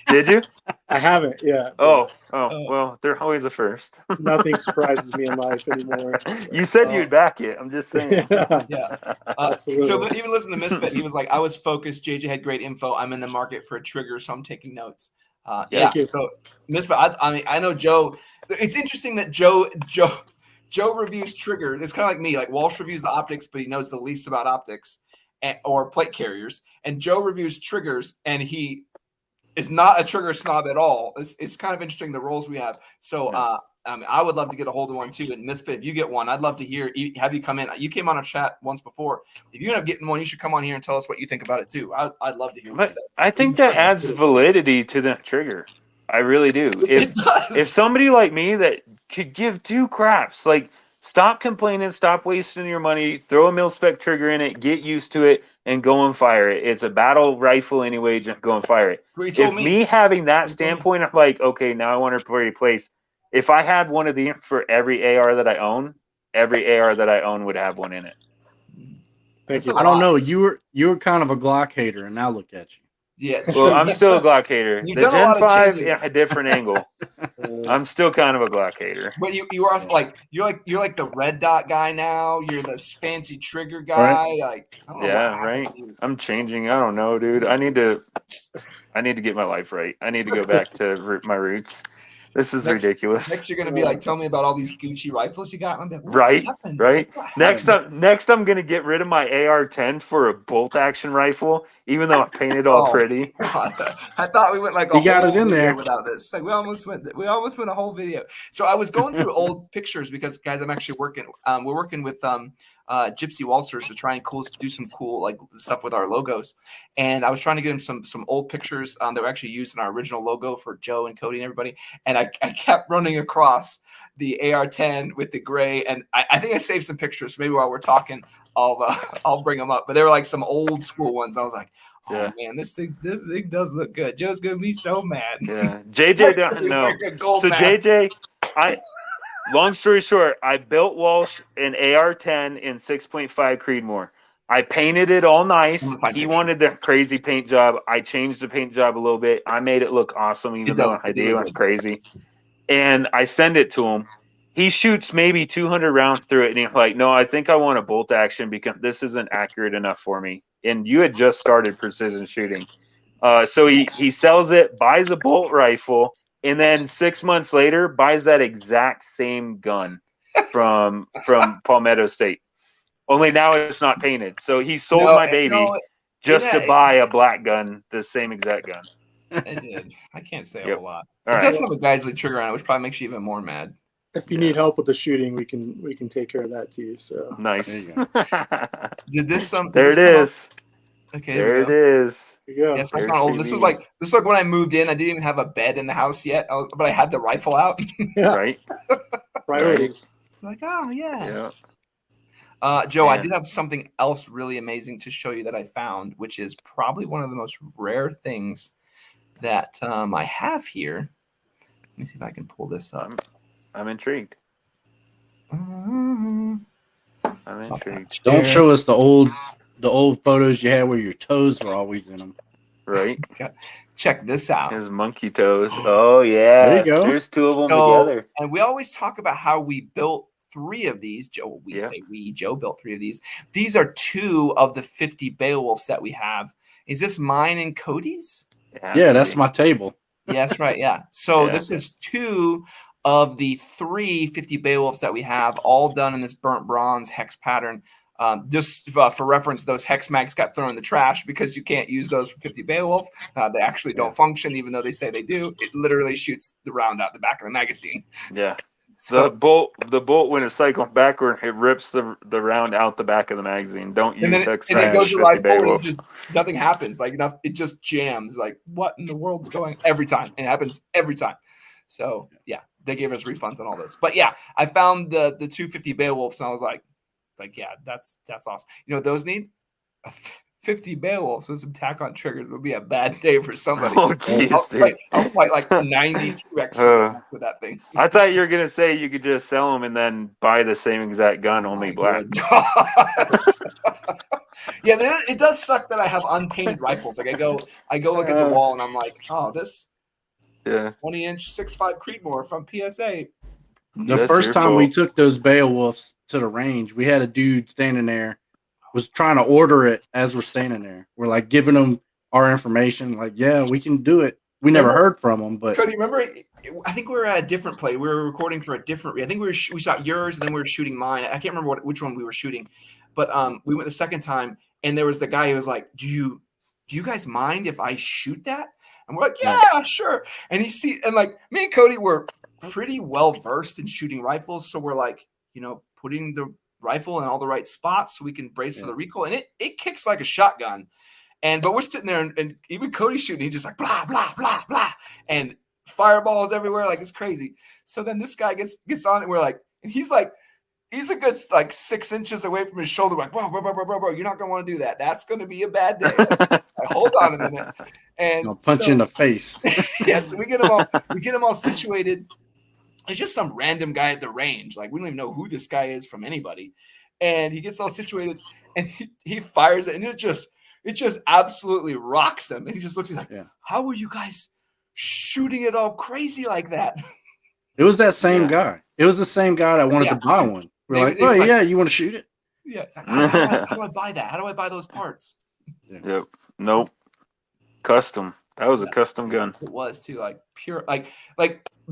Did you? I haven't. Yeah. Oh, well, they're always a first. Nothing surprises me in life anymore. You said you'd back it. I'm just saying. Yeah. Absolutely. So even listen to Misfit. He was like, I was focused. JJ had great info. I'm in the market for a trigger, so I'm taking notes. So Misfit, I know Joe. It's interesting that Joe reviews triggers. It's kind of like me. Like Walsh reviews the optics, but he knows the least about optics or plate carriers. And Joe reviews triggers, and he is not a trigger snob at all. It's kind of interesting the roles we have. So I would love to get a hold of one too. And Misfit, if you get one, I'd love to have you come in. You came on a chat once before. If you end up getting one, you should come on here and tell us what you think about it too. I'd love to hear what you say. I think that adds validity to the trigger. I really do. If somebody like me that could give 2 craps, like stop complaining, stop wasting your money, throw a mil-spec trigger in it, get used to it, and go and fire it. It's a battle rifle anyway, just go and fire it. If me having that standpoint of like, okay, now I want to replace. If I had one of these for every AR that I own, would have one in it. Thank you. I don't know. You were kind of a Glock hater, and now look at you. Yeah. Well, I'm still a Glock hater. The Gen 5, a different angle. I'm still kind of a Glock hater. But you are also like you're like the red dot guy now. You're the fancy trigger guy. Right. Like I don't know right. I'm changing. I don't know, dude. I need to get my life right. I need to go back to my roots. This is Next- ridiculous. Next, you're gonna be like, tell me about all these Gucci rifles you got. And I'm like, what Right, happened? right. What Next happened? I'm gonna get rid of my AR-10 for a bolt action rifle, even though I painted all Oh, pretty. God. I thought we went like a You got whole it in video there. without this. Like we almost went a whole video. So I was going through old pictures because, guys, I'm actually working. We're working with Gypsy Walters to try and do some cool like stuff with our logos. And I was trying to get him some old pictures that were actually used in our original logo for Joe and Cody and everybody. And I kept running across the AR-10 with the gray, and I think I saved some pictures. So maybe while we're talking, I'll bring them up. But they were like some old school ones. I was like, oh man, this thing does look good. Joe's gonna be so mad. Yeah, JJ doesn't know. So JJ, long story short, I built Walsh an AR-10 in 6.5 Creedmoor. I painted it all nice. He wanted the crazy paint job. I changed the paint job a little bit. I made it look awesome, even though I did went crazy. And I send it to him. He shoots maybe 200 rounds through it, and he's like, no, I think I want a bolt action because this isn't accurate enough for me. And you had just started precision shooting. So he sells it, buys a bolt rifle, and then 6 months later buys that exact same gun from Palmetto State. Only now it's not painted. So he sold my baby just to buy a black gun, the same exact gun. I did. I can't say a whole lot. All it right. does have a Geisley trigger on it, which probably makes you even more mad. If you need help with the shooting, we can take care of that too. So nice. There you go. Did this there it is. Okay, there it is. There you go. Yes, this was like when I moved in. I didn't even have a bed in the house yet, but I had the rifle out. Yeah. Right. Priorities. Like, oh yeah. Yeah. Joe, I did have something else really amazing to show you that I found, which is probably one of the most rare things that I have here. Let me see if I can pull this up. I'm intrigued. I'm intrigued. Don't show us the old photos you had where your toes were always in them. Right. Check this out. His monkey toes. Oh yeah. There you go. There's two of them together. And we always talk about how we built 3 of these. Joe, Joe built 3 of these. These are 2 of the 50 Beowulfs that we have. Is this mine and Cody's? Yeah, that's my table. Yes, right. Yeah. So this is 2 of the 3 50 Beowulfs that we have, all done in this burnt bronze hex pattern. Just for reference, those hex mags got thrown in the trash because you can't use those for 50 Beowulf. They actually don't function, even though they say they do. It literally shoots the round out the back of the magazine. Yeah. So the bolt when it's cycled backward, it rips the round out the back of the magazine. Don't use hex mags. And it goes to ride forward, and just nothing happens. Like it just jams. Like what in the world's going? Every time it happens every time. So yeah, they gave us refunds on all those. But yeah, I found the 250 Beowulfs, and I was like yeah, that's awesome. You know what those need? 50 Beowulfs with some Tac-Con triggers would be a bad day for somebody. Oh, jeez, I'll fight like 92 X with that thing. I thought you were gonna say you could just sell them and then buy the same exact gun, only black. Yeah, it does suck that I have unpainted rifles. Like I go look at the wall and I'm like, oh, this 20-inch 6.5 Creedmoor from PSA. The first time we took those Beowulfs to the range, we had a dude standing there, was trying to order it as we're standing there. We're like giving him our information, like, yeah, we can do it. We never heard from him, but Cody, remember? I think we were at a different play. We were recording for a different. I think we shot yours, and then we were shooting mine. I can't remember which one we were shooting, but we went the second time, and there was the guy who was like, "Do you guys mind if I shoot that?" And we're like, "Yeah, sure." And like me and Cody were pretty well versed in shooting rifles, so we're like, putting the rifle in all the right spots so we can brace for the recoil, and it kicks like a shotgun. But we're sitting there, and even Cody's shooting. He's just like blah blah blah blah, and fireballs everywhere, like it's crazy. So then this guy gets on, and we're like, and he's a good like 6 inches away from his shoulder. Like, bro, you're not gonna want to do that. That's gonna be a bad day. Like, hold on a minute, and I'll punch you in the face. Yeah, so we get them all situated. It's just some random guy at the range. Like we don't even know who this guy is from anybody, and he gets all situated, and he fires it, and it just absolutely rocks him. And he just looks at me like, how are you guys shooting it all crazy like that? It was that same guy. It was the same guy that wanted to buy one. We're like, oh, yeah, you want to shoot it? Yeah. It's like, how do I buy that? How do I buy those parts? Yep. Nope. Custom. That was a custom gun. It was too, like pure, like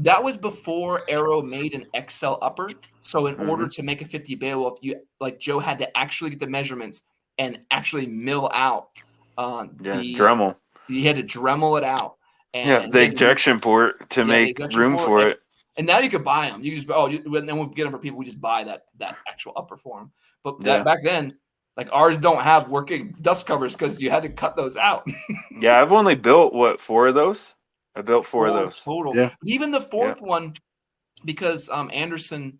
that was before Arrow made an XL upper. So in order Mm-hmm. to make a 50 Beowulf, Joe had to actually get the measurements and actually mill out Dremel. He had to Dremel it out. And The ejection port to make room for it. And now you could buy them. You just then we'll get them for people. We just buy that actual upper for them. But back then, like ours don't have working dust covers because you had to cut those out. Yeah, I've only built 4 of those. I built 4 of those total. Yeah. Even the fourth one, because Anderson,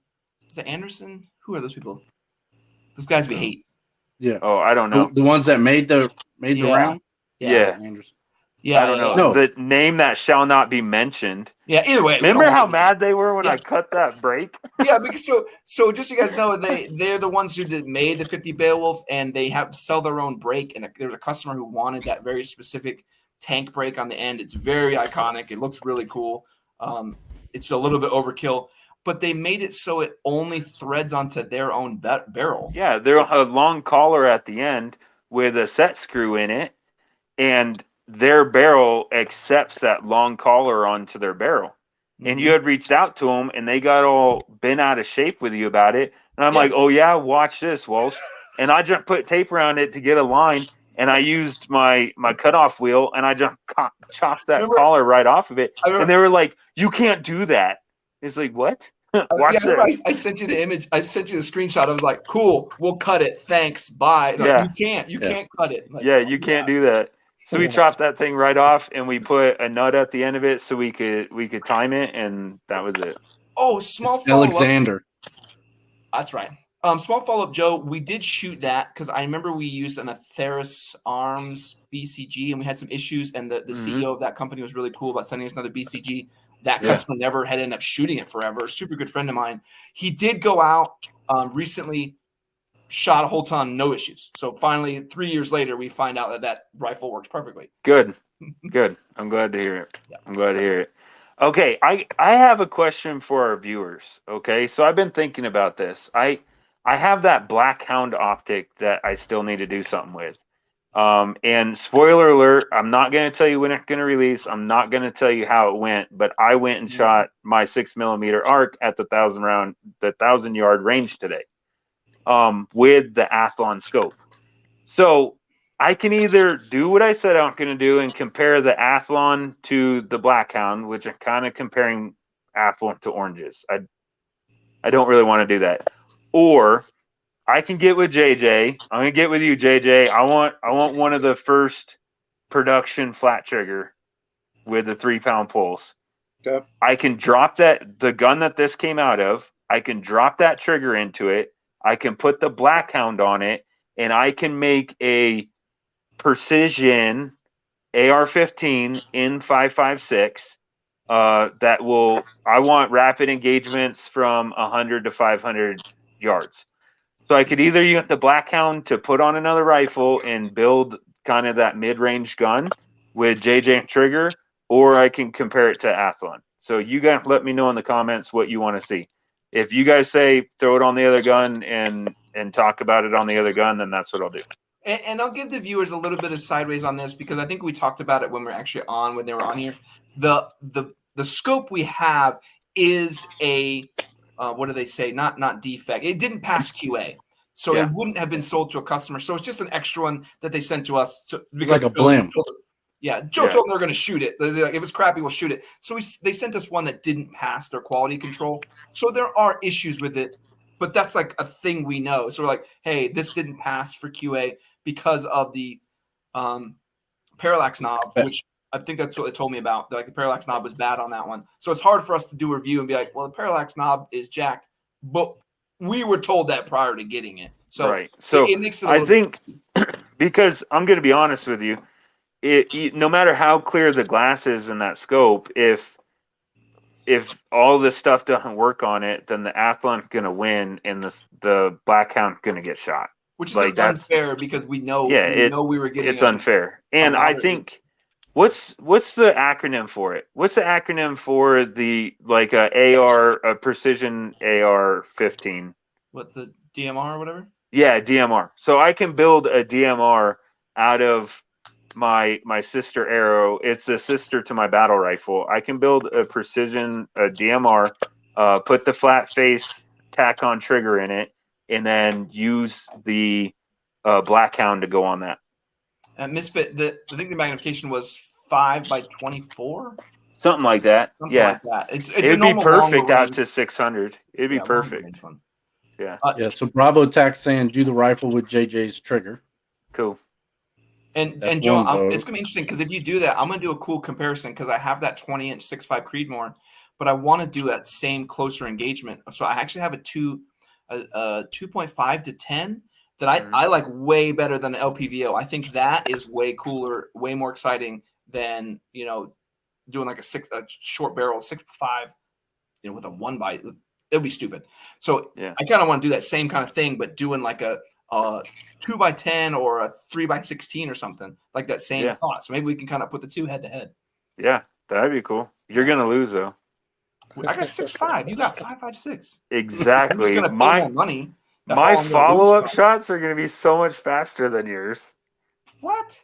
is it Anderson? Who are those people? Those guys we hate. Yeah. Oh, I don't know. The ones that made the round. Yeah. Anderson. Yeah, I don't know. No. The name that shall not be mentioned. Yeah, either way. Remember how mad they were when I cut that brake? Yeah, because so just so you guys know, they're the ones who made the 50 Beowulf, and they sell their own brake. And there's a customer who wanted that very specific tank brake on the end. It's very iconic. It looks really cool. It's a little bit overkill, but they made it so it only threads onto their own barrel. Yeah, they're a long collar at the end with a set screw in it, and their barrel accepts that long collar onto their barrel. And you had reached out to them, and they got all bent out of shape with you about it. And I'm like, oh, yeah, watch this, Walsh. And I just put tape around it to get a line, and I used my cutoff wheel, and I just chopped that collar right off of it. And they were like, you can't do that. It's like, what? Watch this. I sent you the image. I sent you the screenshot. I was like, cool, we'll cut it. Thanks. Bye. Like, you can't cut it. Like, you can't do that. So we chopped that thing right off, and we put a nut at the end of it so we could time it, and that was it. Oh, small follow-up. Alexander. That's right. Small follow-up, Joe. We did shoot that because I remember we used an Atheris Arms BCG, and we had some issues, and the CEO of that company was really cool about sending us another BCG. That customer never had ended up shooting it forever. Super good friend of mine. He did go out recently, shot a whole ton, no issues. So finally, 3 years later, we find out that rifle works perfectly. Good. I'm glad to hear it. I'm glad to hear it. Okay, I have a question for our viewers. Okay, so I've been thinking about this. I have that Black Hound optic that I still need to do something with. And spoiler alert, I'm not going to tell you when it's going to release. I'm not going to tell you how it went, but I went and shot my 6mm arc at the 1,000-yard range today. With the Athlon scope. So I can either do what I said I'm going to do and compare the Athlon to the Black Hound, which I'm kind of comparing Athlon to oranges. I don't really want to do that. Or I can get with JJ. I'm going to get with you, JJ. I want one of the first production flat trigger with the 3-pound pulse. Okay. I can drop the gun that this came out of. I can drop that trigger into it. I can put the Black Hound on it, and I can make a precision AR-15 in 5.56 I want rapid engagements from 100 to 500 yards. So I could either use the Black Hound to put on another rifle and build kind of that mid-range gun with JJ trigger, or I can compare it to Athlon. So you guys let me know in the comments what you want to see. If you guys say throw it on the other gun and talk about it on the other gun, then that's what I'll do. And I'll give the viewers a little bit of sideways on this because I think we talked about it when we were actually on, when they were on here. The scope we have is a what do they say? Not defect. It didn't pass QA, so it wouldn't have been sold to a customer. So it's just an extra one that they sent to us. It's like a blimp. Joe told them they're going to shoot it. They're like, if it's crappy, we'll shoot it. So they sent us one that didn't pass their quality control. So there are issues with it, but that's like a thing we know. So we're like, hey, this didn't pass for QA because of the parallax knob, which I think that's what they told me about. Like the parallax knob was bad on that one. So it's hard for us to do a review and be like, well, the parallax knob is jacked, but we were told that prior to getting it. So right. So it makes it I think because I'm going to be honest with you, no matter how clear the glass is in that scope, if all this stuff doesn't work on it, then the Athlon's going to win, and the Black Hound's going to get shot. Which is like unfair because we know we were getting. It's unfair, and I think what's the acronym for it? What's the acronym for the a precision AR-15? What, the DMR or whatever? Yeah, DMR. So I can build a DMR out of my sister arrow. It's a sister to my battle rifle. I can build a precision DMR, put the flat face Tac-Con trigger in it, and then use the Black Hound to go on that. Misfit, I think the magnification was 5x24. Something like that. Something yeah. like that. It's It'd a be normal perfect longer out range. to 600. It'd be Yeah, longer perfect. range one. Yeah. Yeah. So Bravo Attack saying do the rifle with JJ's trigger. Cool. And That's Joe, one vote. it's gonna be interesting because if you do that, I'm gonna do a cool comparison because I have that 20-inch 6.5 Creedmoor, but I want to do that same closer engagement. So I actually have a 2.5 to 10 that I like way better than the LPVO. I think that is way cooler, way more exciting than doing like a short barrel 6.5, with a 1x. It'll be stupid. So yeah. I kind of want to do that same kind of thing, but doing like a 2x10 or a 3x16 or something like that same thought. So maybe we can kind of put the two head to head. Yeah, that'd be cool. You're gonna lose though. I got 6.5. You got 5.56. Exactly. I'm just gonna pay more money. My follow-up shots are gonna be so much faster than yours. What?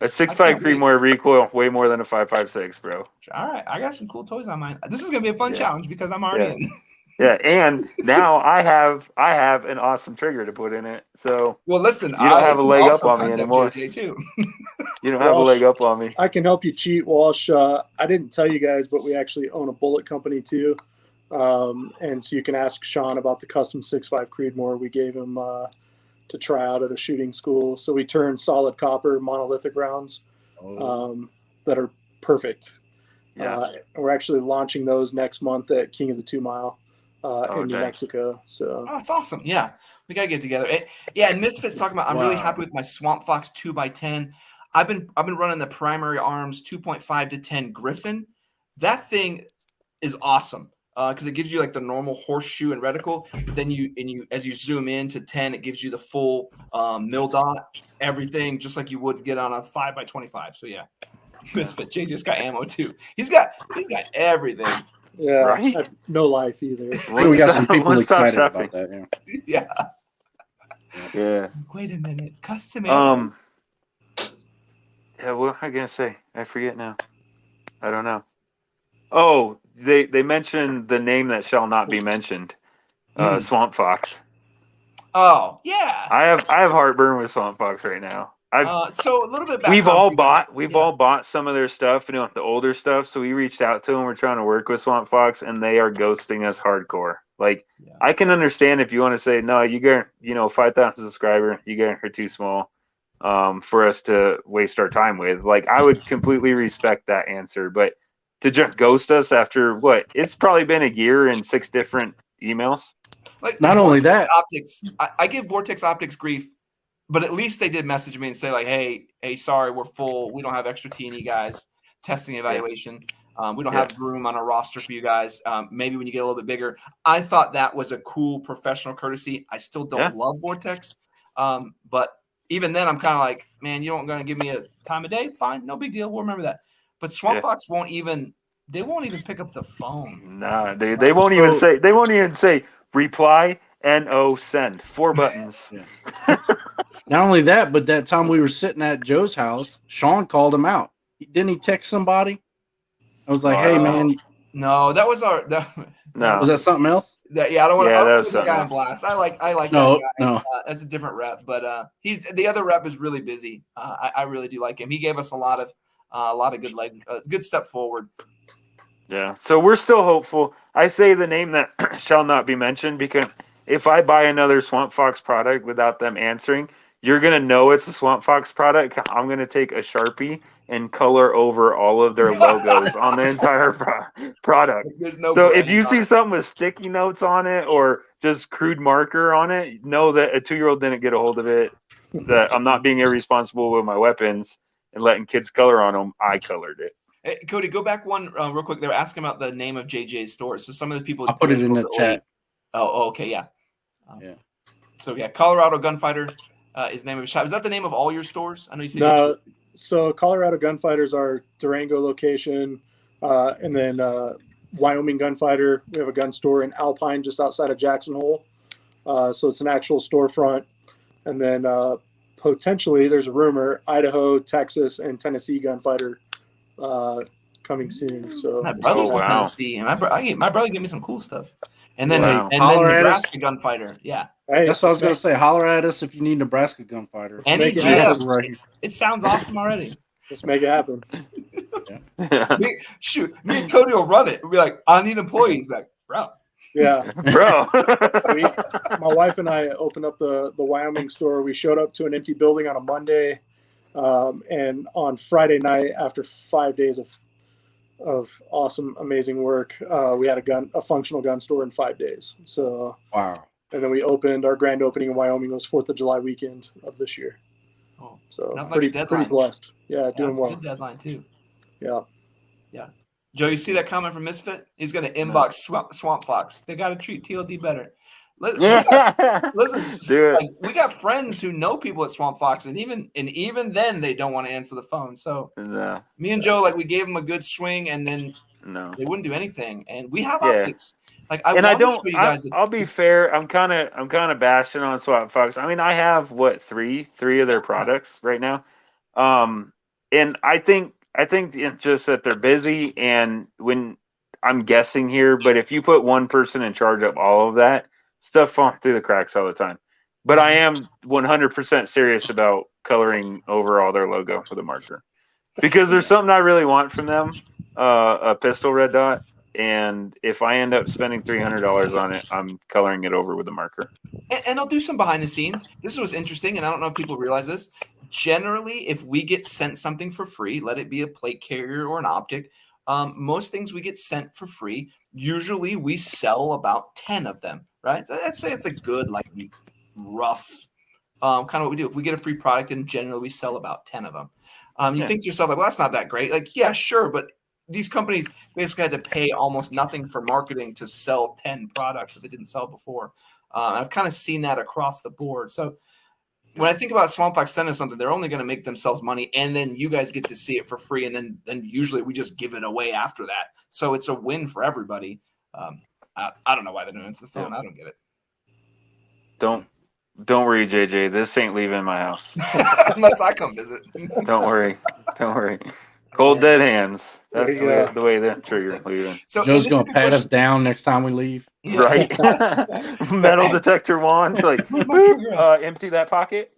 A 6.5 Creedmoor recoil way more than a 5.56, bro. All right, I got some cool toys on mine. This is gonna be a fun challenge because I'm already in. Yeah, and now I have an awesome trigger to put in it. So listen, you don't have a leg up on me anymore. JJ too. You don't have a leg up on me. I can help you cheat, Walsh. I didn't tell you guys, but we actually own a bullet company too. And so you can ask Sean about the custom 6.5 Creedmoor we gave him to try out at a shooting school. So we turn solid copper monolithic rounds that are perfect. Yeah. We're actually launching those next month at King of the 2 Mile in New Mexico. So it's awesome. Yeah, we gotta get together. And Misfit's talking about. I'm really happy with my Swamp Fox 2x10. I've been running the primary arms 2.5 to 10 Griffin. That thing is awesome because it gives you like the normal horseshoe and reticle. But then as you zoom in to 10, it gives you the full mil dot, everything just like you would get on a 5x25. So yeah, Misfit JJ's got ammo too. He's got everything. Yeah, right? I have no life either. We got some people excited about that. Yeah. Yeah. Wait a minute, custom. Yeah, what am I gonna say? I forget now. I don't know. Oh, they mentioned the name that shall not be mentioned. Swamp Fox. Oh yeah. I have heartburn with Swamp Fox right now. So a little bit back. We've all bought some of their stuff, the older stuff. So we reached out to them. We're trying to work with Swamp Fox, and they are ghosting us hardcore. Like I can understand if you want to say no, you get 5,000 subscriber, you guys are too small for us to waste our time with. Like I would completely respect that answer, but to just ghost us after what? It's probably been a year and 6 different emails. Like not only that, Optics. I give Vortex Optics grief. But at least they did message me and say like, hey, sorry, we're full. We don't have extra T&E guys testing evaluation. We don't have room on our roster for you guys. Maybe when you get a little bit bigger. I thought that was a cool professional courtesy. I still don't love Vortex. But even then, I'm kind of like, man, you don't going to give me a time of day? Fine, no big deal. We'll remember that. But Swamp Fox won't even pick up the phone. Nah, dude, they won't even say reply NO send. 4 buttons. Not only that, but that time we were sitting at Joe's house, Sean called him out. Didn't he text somebody? I was like, "Hey, man." No, that was our. No, was that something else? I don't want to put the guy else. on blast. I like No, that guy. no. That's a different rep, but he's the other rep is really busy. I really do like him. He gave us a lot of good step forward. Yeah, so we're still hopeful. I say the name that shall not be mentioned because if I buy another Swamp Fox product without them answering, you're going to know it's a Swamp Fox product. I'm going to take a Sharpie and color over all of their logos on the entire product. So if you see something with sticky notes on it or just crude marker on it, know that a 2-year-old didn't get a hold of it, that I'm not being irresponsible with my weapons and letting kids color on them. I colored it. Hey, Cody, go back one real quick. They were asking about the name of JJ's store. So some of the people I put it in the chat. Oh, okay, yeah. Yeah. So Colorado Gunfighter is the name of the shop. Is that the name of all your stores? I know you said. No, so Colorado Gunfighters are Durango location, and then Wyoming Gunfighter. We have a gun store in Alpine, just outside of Jackson Hole. So it's an actual storefront, and then potentially, there's a rumor, Idaho, Texas, and Tennessee gunfighter coming soon. So My brother's Oh, in wow. Tennessee, and my brother gave me some cool stuff. And then Wow. and Holler then at us. Nebraska gunfighter. Yeah. hey, That's what I was going to say. Holler at us if you need Nebraska gunfighter. Any make it GM. happen. Right here. It sounds awesome already. Let's make it happen. Me and Cody will run it. We'll be like, I need employees. Be like, bro. Yeah. Bro. My wife and I opened up the Wyoming store. We showed up to an empty building on a Monday, and on Friday night, after 5 days of awesome, amazing work, we had a functional gun store in 5 days. So Wow. and then we opened our grand opening in Wyoming was 4th of July weekend of this year. Oh, So not like a pretty deadline. blessed. Yeah, Yeah, doing it's a well. good deadline too. Yeah. Joe, you see that comment from Misfit? He's going to inbox Swamp Fox. They got to treat TLD better. Listen, Do it. like, we got friends who know people at Swamp Fox, and even then they don't want to answer the phone. So No, me and Joe, like, we gave them a good swing, and then no. they wouldn't do anything. And we have Yeah. optics. Like, And want to show you guys. I'll be fair. I'm kind of bashing on Swap Fox. I mean, I have three of their products right now. And I think it's just that they're busy, and when I'm guessing here, but if you put one person in charge of all of that, stuff falls through the cracks all the time. But I am 100% serious about coloring over all their logo with a marker, because there's something I really want from them, a pistol red dot. And if I end up spending $300 on it, I'm coloring it over with a marker. And I'll do some behind the scenes. This was interesting, and I don't know if people realize this. Generally, if we get sent something for free, let it be a plate carrier or an optic, most things we get sent for free. Usually, we sell about 10 of them, right? So let's say it's a good, like, rough kind of what we do. If we get a free product, and generally we sell about 10 of them. You think to yourself, like, well, that's not that great. Like, yeah, sure, but these companies basically had to pay almost nothing for marketing to sell 10 products that they didn't sell before. I've kind of seen that across the board. So when I think about Swamp Fox sending something, they're only going to make themselves money, and then you guys get to see it for free, and then usually we just give it away after that. So it's a win for everybody. I don't know why they don't answer the phone. I don't get it. Don't worry, JJ. This ain't leaving my house. Unless I come visit. Don't worry. Cold dead hands. That's There you go. the way the trigger leaving. So Joe's this is going a to good pat us question. down next time we leave. Yeah. Right? Metal detector wand. Like, Where's my trigger at? empty that pocket.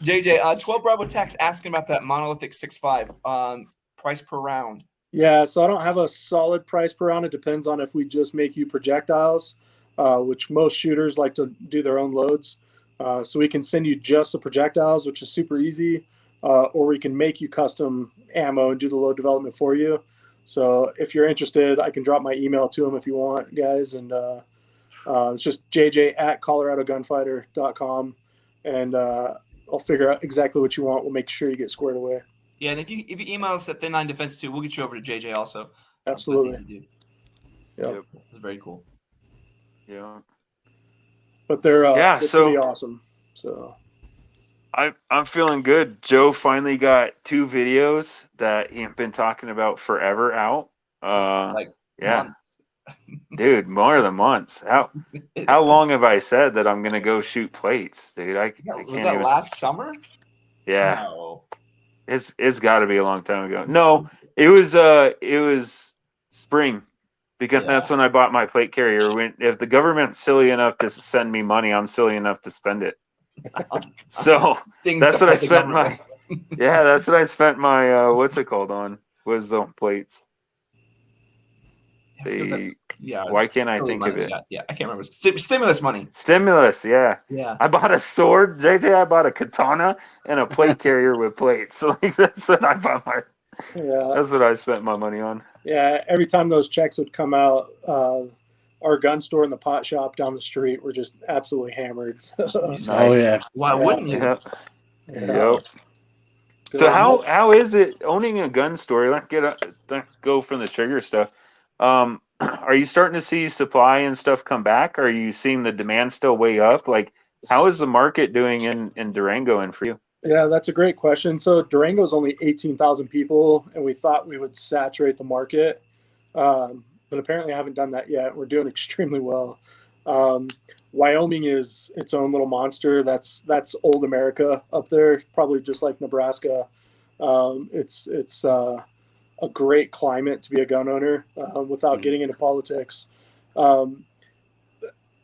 JJ, 12 Bravo Tax asking about that monolithic 6.5 price per round. Yeah, so I don't have a solid price per round. It depends on if we just make you projectiles, which most shooters like to do their own loads. So we can send you just the projectiles, which is super easy, or we can make you custom ammo and do the load development for you. So if you're interested, I can drop my email to them if you want, guys. And it's just jj@coloradogunfighter.com. And I'll figure out exactly what you want. We'll make sure you get squared away. Yeah, and if you email us at Thin Line Defense 2, we'll get you over to JJ also. Absolutely. So that's easy to do. Yep. It's very cool. Yeah. But they're so pretty awesome. So I'm feeling good. Joe finally got 2 videos that he's been talking about forever out. Months. Dude, more than months. How long have I said that I'm gonna go shoot plates, dude? I can't Was that even. last summer? Yeah, No. it's got to be a long time ago. No, it was spring, because that's when I bought my plate carrier. If the government's silly enough to send me money, I'm silly enough to spend it. So that's what I spent my. Yeah, that's what I spent my what's it called on, was the plates. Why can't I think of it? Yeah, I can't remember. Stimulus money. Stimulus, yeah. Yeah. I bought a sword, JJ. I bought a katana and a plate carrier with plates. Like, that's what I bought my. Yeah. That's what I spent my money on. Yeah, every time those checks would come out, our gun store and the pot shop down the street were just absolutely hammered. So, Nice. Oh, yeah. Why wouldn't you? Yep. yeah. Yep. So how is it owning a gun store? Let's go from the trigger stuff. Are you starting to see supply and stuff come back? Are you seeing the demand still way up? Like, how is the market doing in Durango and for you? Yeah, that's a great question. So Durango is only 18,000 people, and we thought we would saturate the market, but apparently I haven't done that yet. We're doing extremely well. Wyoming is its own little monster. That's old America up there, probably just like Nebraska. It's a great climate to be a gun owner without getting into politics.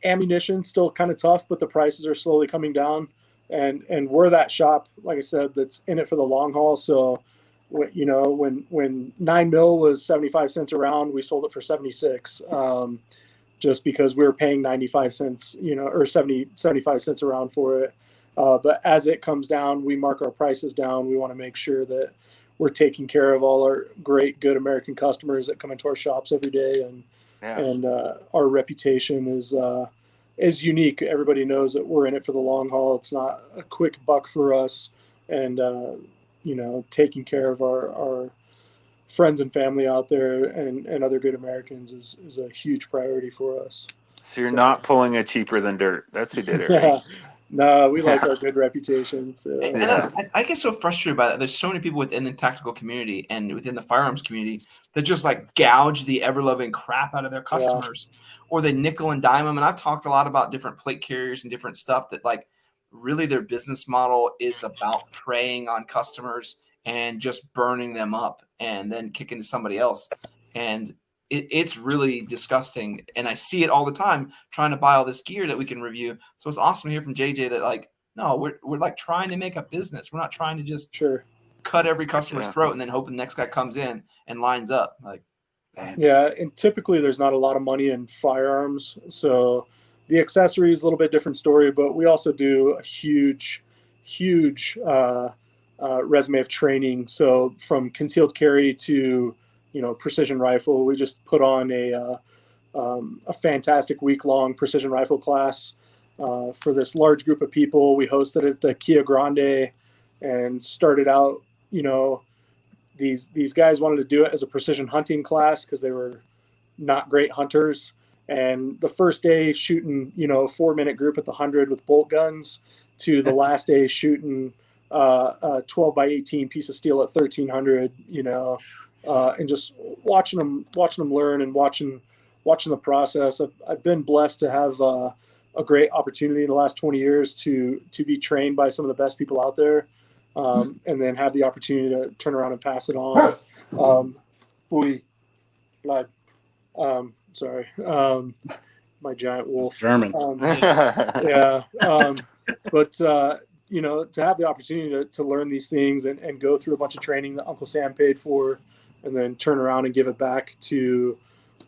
Ammunition still kind of tough, but the prices are slowly coming down. And we're that shop, like I said, that's in it for the long haul. So, you know, when 9mm was 75 cents a round, we sold it for 76, just because we were paying 95 cents, you know, or 75 cents a round for it. But as it comes down, we mark our prices down. We want to make sure that we're taking care of all our great, good American customers that come into our shops every day. And our reputation is unique. Everybody knows that we're in it for the long haul. It's not a quick buck for us. And, you know, taking care of our friends and family out there and other good Americans is a huge priority for us. So you're not pulling a cheaper than dirt. That's who did it, right? No, we like our good reputation. So. I get so frustrated by that. There's so many people within the tactical community and within the firearms community that just like gouge the ever-loving crap out of their customers, or they nickel and dime them. And I've talked a lot about different plate carriers and different stuff that like really their business model is about preying on customers and just burning them up and then kicking to somebody else. And it's really disgusting. And I see it all the time trying to buy all this gear that we can review. So it's awesome to hear from JJ that like, no, we're like trying to make a business. We're not trying to just cut every customer's throat and then hoping the next guy comes in and lines up. Like, man. Yeah. And typically there's not a lot of money in firearms. So the accessory is a little bit different story, but we also do a huge resume of training. So from concealed carry to, you know, precision rifle, we just put on a fantastic week-long precision rifle class for this large group of people. We hosted it at the Kia Grande and started out, you know, these guys wanted to do it as a precision hunting class because they were not great hunters. And the first day shooting, you know, a 4-minute group at the 100 with bolt guns to the last day shooting a 12 by 18 piece of steel at 1300, you know, and just watching them learn and watching the process. I've been blessed to have a great opportunity in the last 20 years to be trained by some of the best people out there, and then have the opportunity to turn around and pass it on. Sorry, my giant wolf. German. But you know, to have the opportunity to learn these things and go through a bunch of training that Uncle Sam paid for, and then turn around and give it back to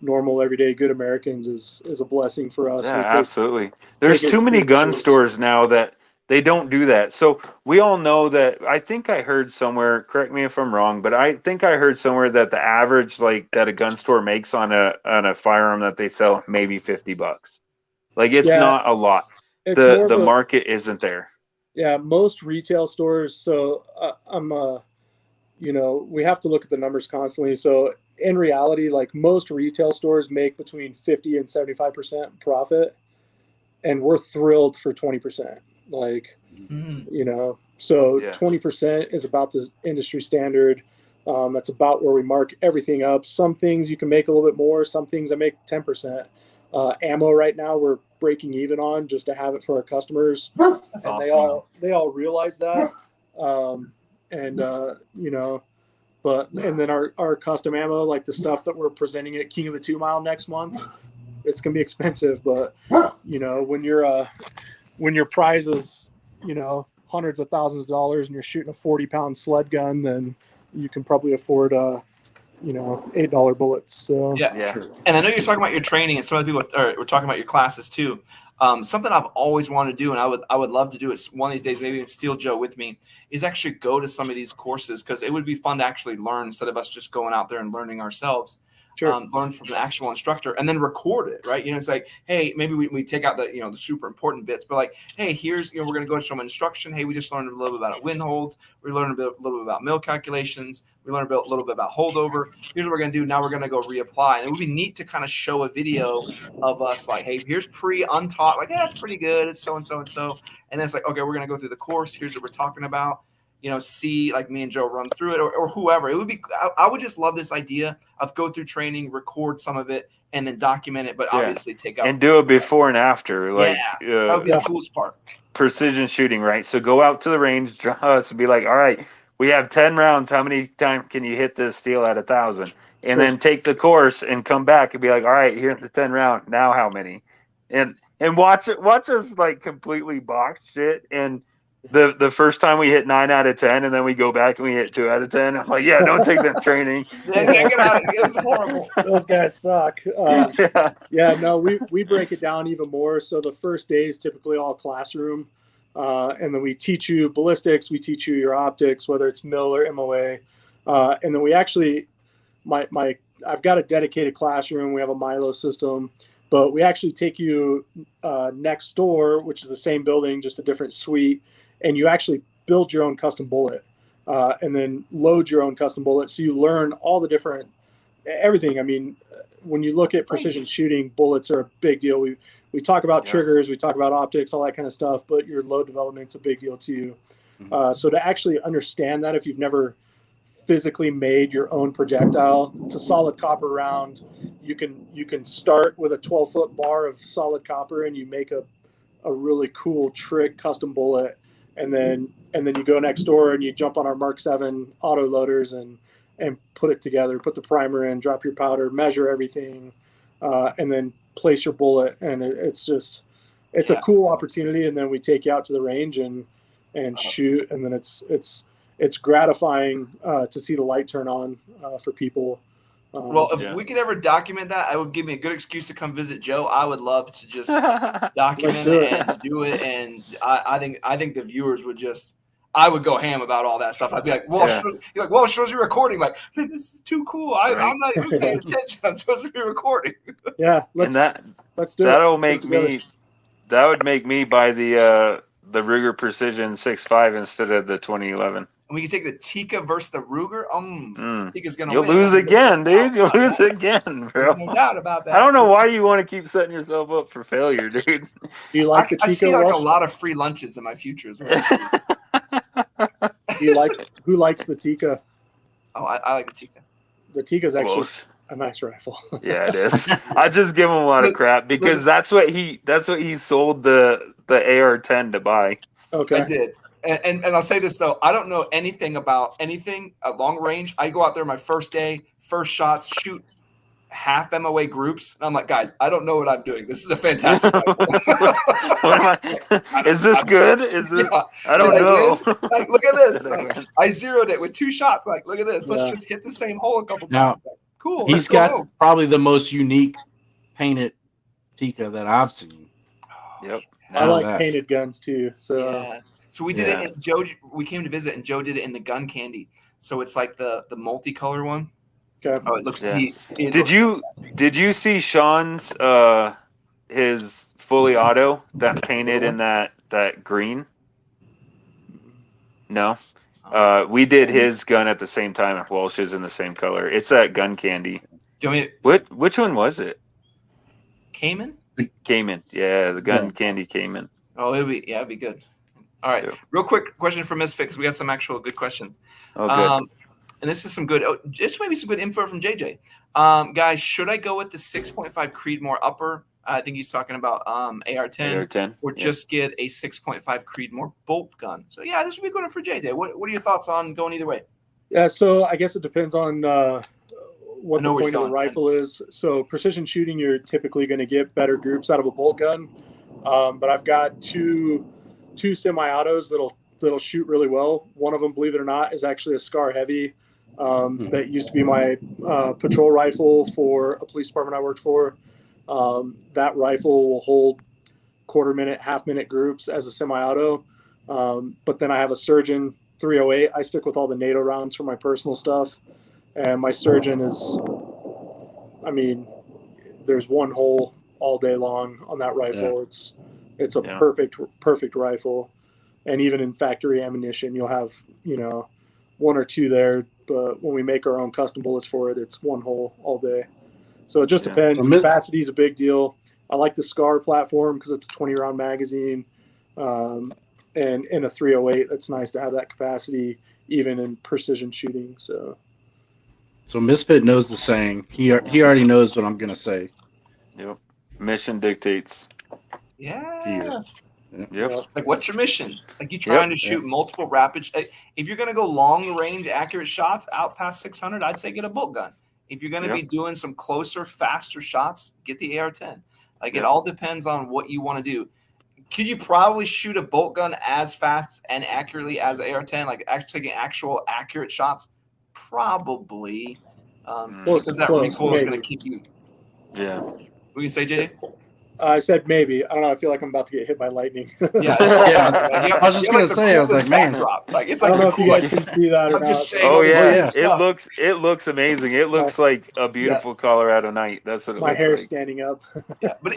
normal, everyday, good Americans is a blessing for us. Yeah, absolutely. There's too many gun stores now that they don't do that. So we all know that. I think I heard somewhere, correct me if I'm wrong, but I think I heard somewhere that the average like that a gun store makes on a firearm that they sell maybe $50. Like it's not a lot. The market isn't there. Yeah, most retail stores. So you know, we have to look at the numbers constantly. So in reality, like most retail stores make between 50 and 75% profit, and we're thrilled for 20%. Like, you know, so 20% is about the industry standard. That's about where we mark everything up. Some things you can make a little bit more. Some things I make 10%. Ammo right now we're breaking even on just to have it for our customers. That's and awesome. They all realize that. You know, and then our custom ammo, like the stuff that we're presenting at King of the 2 Mile next month, it's gonna be expensive. But you know, when your prize is, you know, hundreds of thousands of dollars and you're shooting a 40-pound sled gun, then you can probably afford you know, $8 bullets. So yeah. And I know you're talking about your training, and some of the people we're talking about your classes too. Something I've always wanted to do, and I would love to do it one of these days, maybe even steal Joe with me, is actually go to some of these courses, because it would be fun to actually learn instead of us just going out there and learning ourselves. Learn from the actual instructor and then record it, right? You know, it's like, hey, maybe we take out the, you know, the super important bits, but like, hey, here's, you know, we're going to go to some instruction. Hey, we just learned a little bit about wind holds. We learned a little bit about mill calculations. We learned a little bit about holdover. Here's what we're going to do. Now we're going to go reapply. And it would be neat to kind of show a video of us like, hey, here's untaught, like, yeah, that's pretty good. It's so and so and so. And then it's like, okay, we're going to go through the course. Here's what we're talking about. see like me and Joe run through it or whoever. It would be, I would just love this idea of go through training, record some of it, and then document it, but obviously take out. And do a before and after. Like, that would be the coolest part. Precision shooting, right? So go out to the range, draw us, and be like, all right, we have 10 rounds. How many times can you hit this steel at 1,000? And then take the course and come back and be like, all right, here's the 10 round. Now how many? And watch us like completely box shit. And the first time we hit 9 out of 10, and then we go back and we hit 2 out of 10. I'm like, yeah, don't take that training. Get out. It's horrible. Those guys suck. No, we break it down even more. So the first day is typically all classroom. And then we teach you ballistics, we teach you your optics, whether it's MIL or MOA. And then we actually, I've got a dedicated classroom. We have a Milo system, but we actually take you next door, which is the same building, just a different suite. And you actually build your own custom bullet and then load your own custom bullet. So you learn all the different, everything. I mean, when you look at precision shooting, bullets are a big deal. We talk about triggers, we talk about optics, all that kind of stuff, but your load development's a big deal too. So to actually understand that, if you've never physically made your own projectile, it's a solid copper round. You can start with a 12-foot bar of solid copper and you make a really cool trick custom bullet. And then you go next door and you jump on our Mark 7 auto loaders and put it together, put the primer in, drop your powder, measure everything, and then place your bullet. And it's a cool opportunity. And then we take you out to the range and shoot. And then it's gratifying to see the light turn on for people. Well, if we could ever document that, I would give me a good excuse to come visit Joe. I would love to just document it and do it. And I think the viewers would I would go ham about all that stuff. I'd be like, well, shows you recording. Like, man, this is too cool. I'm not even paying attention. I'm supposed to be recording. Let's do it. That would make me buy the Ruger Precision 6.5 instead of the 2011. And we can take the Tika versus the Ruger. Tika's gonna You'll win. lose again, dude. You'll lose again, bro. No doubt about that. I don't know why you want to keep setting yourself up for failure, dude. Do you like the Tika? I see like a lot of free lunches in my future as well. Who likes the Tika? Oh, I like the Tika. The Tika's actually a nice rifle. Yeah, it is. I just give him a lot of crap because that's what he sold the AR-10 to buy. Okay, I did. And I'll say this though, I don't know anything about anything at long range. I go out there my first day, first shots, shoot half MOA groups, and I'm like, guys, I don't know what I'm doing. This is a fantastic. Is this good? Is it? Yeah. I don't know. Like, look at this. Like, I zeroed it with 2 shots. Like, look at this. Let's just hit the same hole a couple times. Like, cool. He's got probably the most unique painted Tika that I've seen. Yep. I like painted guns too. So. Yeah. So we did it, and Joe. We came to visit, and Joe did it in the gun candy. So it's like the multicolor one. Okay. Oh, it looks. Yeah. Did you see Sean's his fully auto that painted in that green? No. We did his gun at the same time at Walsh's in the same color. It's that gun candy. Do you want me Which one was it? Cayman. Cayman. Yeah, the gun candy Cayman. Oh, it'd be good. All right, real quick question for Misfit because we got some actual good questions. Oh, good. And this is some good. This may be some good info from JJ. Guys, should I go with the 6.5 Creedmoor upper? I think he's talking about AR-10, or just get a 6.5 Creedmoor bolt gun. So yeah, this would be good for JJ. What are your thoughts on going either way? Yeah, so I guess it depends on what the point of the rifle is. So precision shooting, you're typically going to get better groups out of a bolt gun. But I've got two semi-autos that'll shoot really well. One of them, believe it or not, is actually a Scar Heavy. That used to be my patrol rifle for a police department I worked for. That rifle will hold quarter-minute, half-minute groups as a semi-auto. But then I have a Surgeon 308. I stick with all the NATO rounds for my personal stuff. And my Surgeon is, I mean, there's one hole all day long on that rifle. Yeah. It's a perfect rifle. And even in factory ammunition, you'll have, 1 or 2 there. But when we make our own custom bullets for it, it's one hole all day. So it just depends. Capacity is a big deal. I like the Scar platform because it's a 20-round magazine. and in a 308, it's nice to have that capacity even in precision shooting. So Misfit knows the saying. He already knows what I'm gonna say. Yep. Mission dictates. Yeah. Here. Yep. Like, what's your mission? Like, you trying to shoot multiple rapid. If you're gonna go long range, accurate shots out past 600, I'd say get a bolt gun. If you're gonna be doing some closer, faster shots, get the AR-10. Like, it all depends on what you want to do. Could you probably shoot a bolt gun as fast and accurately as AR-10? Like, actually taking actual accurate shots? Probably. Because that recoil is gonna keep you. Yeah. What do you say, JJ? I said maybe. I don't know. I feel like I'm about to get hit by lightning. Yeah. I was just gonna say. I was like, man, like, it's I like don't know if you guys can see that or I'm just not. saying. Oh yeah. It looks amazing. It looks like a beautiful Colorado night. That's what it My looks hair's like. standing up. Yeah, but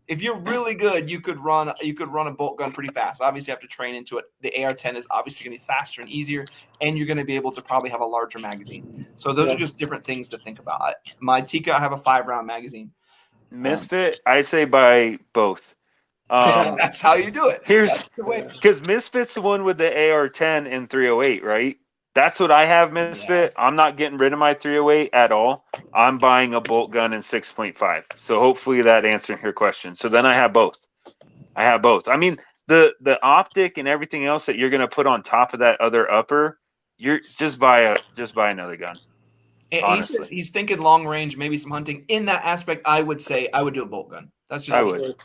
if you're really good, you could run a bolt gun pretty fast. Obviously, you have to train into it. The AR-10 is obviously going to be faster and easier, and you're going to be able to probably have a larger magazine. So those are just different things to think about. My Tika, I have a 5-round magazine. Misfit, I say buy both. That's how you do it. That's the way. Because Misfit's the one with the AR-10 and 308, right? That's what I have, Misfit. Yes. I'm not getting rid of my 308 at all. I'm buying a bolt gun in 6.5. So hopefully that answers your question. So then I have both. I mean, the optic and everything else that you're going to put on top of that other upper, you're just buy another gun. He says he's thinking long range, maybe some hunting. In that aspect, I would say I would do a bolt gun. That's just I would.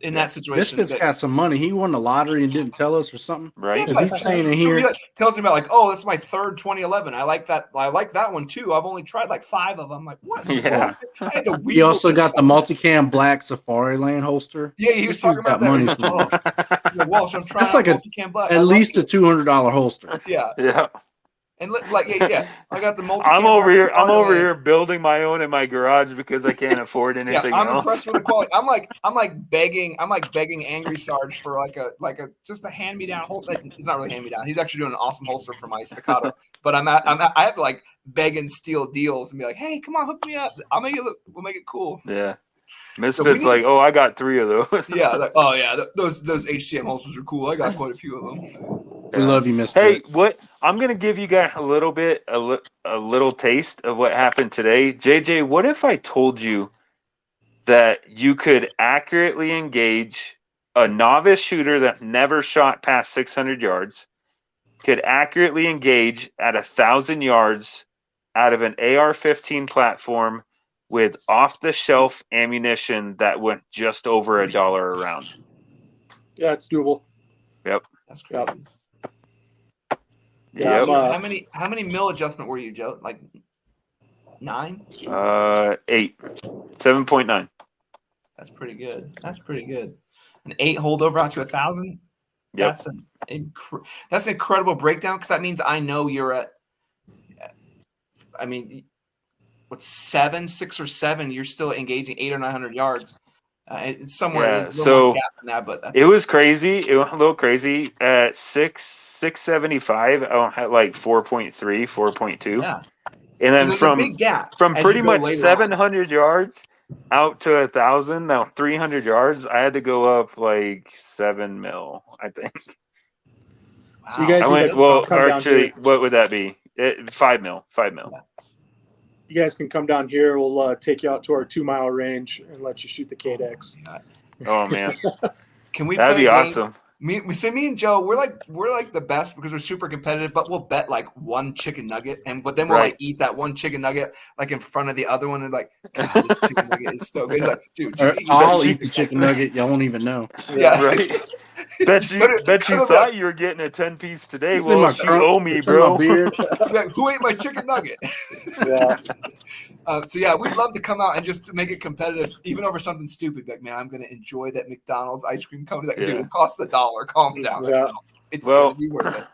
In that situation. Misfit's got some money. He won the lottery and didn't tell us or something. Right. Because he's saying in here. Tells me about like, oh, that's my third 2011. I like that. I like that one too. I've only tried like 5 of them. I'm like, what? Yeah. I had to He also got the multicam black Safari Land holster. Yeah, he was talking about that. Money Like, Walsh, I'm trying. That's like multicam black. at least a $200 holster. Yeah. Yeah. And like, I got the multicam. I'm over here building my own in my garage because I can't afford anything I'm else. impressed with the quality. I'm like begging Angry Sarge for like a just a hand me down holster. It's not really hand me down. He's actually doing an awesome holster for my staccato. But I have to like beg and steal deals and be like, hey, come on, hook me up. We'll make it cool. Yeah. Misfit's like, oh, I got 3 of those. Yeah, like, oh yeah, those HCM holsters are cool. I got quite a few of them. We love you, Misfit. Hey, what? I'm gonna give you guys a little taste of what happened today. JJ, what if I told you that you could accurately engage a novice shooter that never shot past 600 yards, could accurately engage at 1,000 yards out of an AR-15 platform with off-the-shelf ammunition that went just over $1 a round? Yeah, it's doable. Yep. That's crazy. Yep. Yep. So how many mil adjustment were you, Joe? Like 9? 8. 7.9. That's pretty good. An 8 holdover out to 1,000. Yep. That's an incredible breakdown because that means I know you're at. I mean, what's 6 or 7? You're still engaging 800 or 900 yards. It's somewhere. Yeah, there's a little more gap in that, but it was crazy. It went a little crazy at 675. I had like 4.3, 4.2. Yeah. And then a big gap from as pretty you go much later 700 yards out to 1,000. Now 300 yards, I had to go up like 7 mil, I think. Wow. So you guys I went, well, actually, what would that be? 5 mil. 5 mil. You guys can come down here. We'll take you out to our 2-mile range and let you shoot the KDEX. Oh man, Can we? That'd be awesome. Me and Joe, we're like the best because we're super competitive. But we'll bet like 1 chicken nugget, but then we'll like eat that 1 chicken nugget like in front of the other one, and like, God, this chicken nugget is so good. Like, dude, I'll eat the chicken nugget. Y'all won't even know. Yeah, right. Bet you thought you were getting a 10-piece today. It's Well, you owe me, bro. Like, who ate my chicken nugget? Yeah. So yeah, we'd love to come out and just to make it competitive, even over something stupid. Like, man, I'm gonna enjoy that McDonald's ice cream cone. Like, dude, it costs $1. Calm down. Yeah. It's gonna be worth it.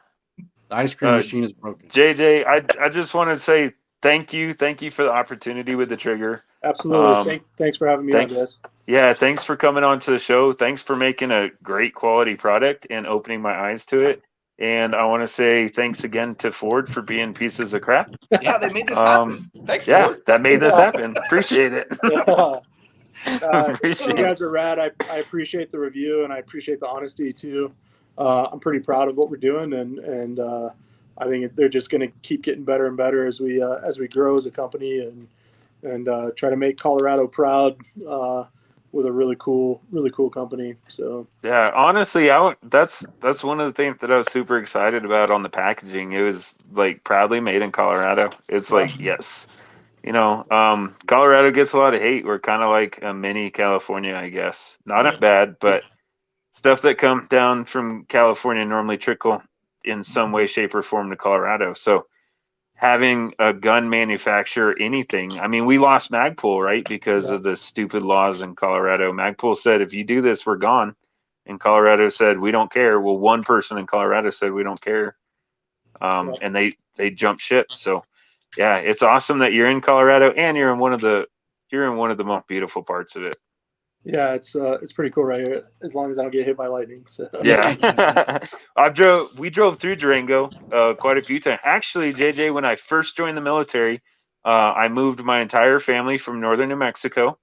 The ice cream machine is broken. JJ, I just want to say thank you for the opportunity with the trigger. Absolutely. Thanks for having me on this. Yeah, thanks for coming on to the show. Thanks for making a great quality product and opening my eyes to it. And I want to say thanks again to Ford for being pieces of crap. Yeah, they made this happen. Thanks, yeah, Ford. that made this happen. Appreciate it. You guys are rad. I appreciate the review and I appreciate the honesty too. I'm pretty proud of what we're doing, and I think they're just going to keep getting better and better as we grow as a company and try to make Colorado proud with a really cool company. So yeah, honestly, that's one of the things that I was super excited about on the packaging. It was like proudly made in Colorado. It's like, yes, Colorado gets a lot of hate. We're kind of like a mini California, I guess. Not bad, but stuff that comes down from California normally trickle in some way, shape, or form to Colorado. So having a gun manufacturer, anything, I mean, we lost Magpul, right? Because of the stupid laws in Colorado. Magpul said, if you do this, we're gone. And Colorado said, we don't care. Well, one person in Colorado said, we don't care. And they jumped ship. So yeah, it's awesome that you're in Colorado and you're in one of the most beautiful parts of it. Yeah, it's pretty cool right here, as long as I don't get hit by lightning. So. Yeah, we drove through Durango quite a few times. Actually, JJ, when I first joined the military, I moved my entire family from northern New Mexico,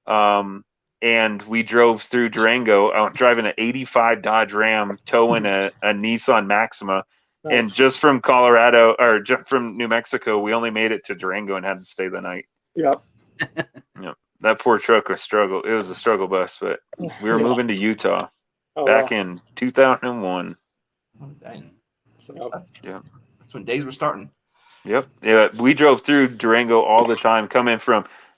and we drove through Durango. I was driving an '85 Dodge Ram, towing a Nissan Maxima, Nice. and just from Colorado or just from New Mexico, we only made it to Durango and had to stay the night. Yep. Yep. That poor truck was struggle. It was a struggle bus, but we were moving to Utah back in 2001. Oh, dang. So Yep. that's when days were starting. Yep. Yeah, we drove through Durango all the time.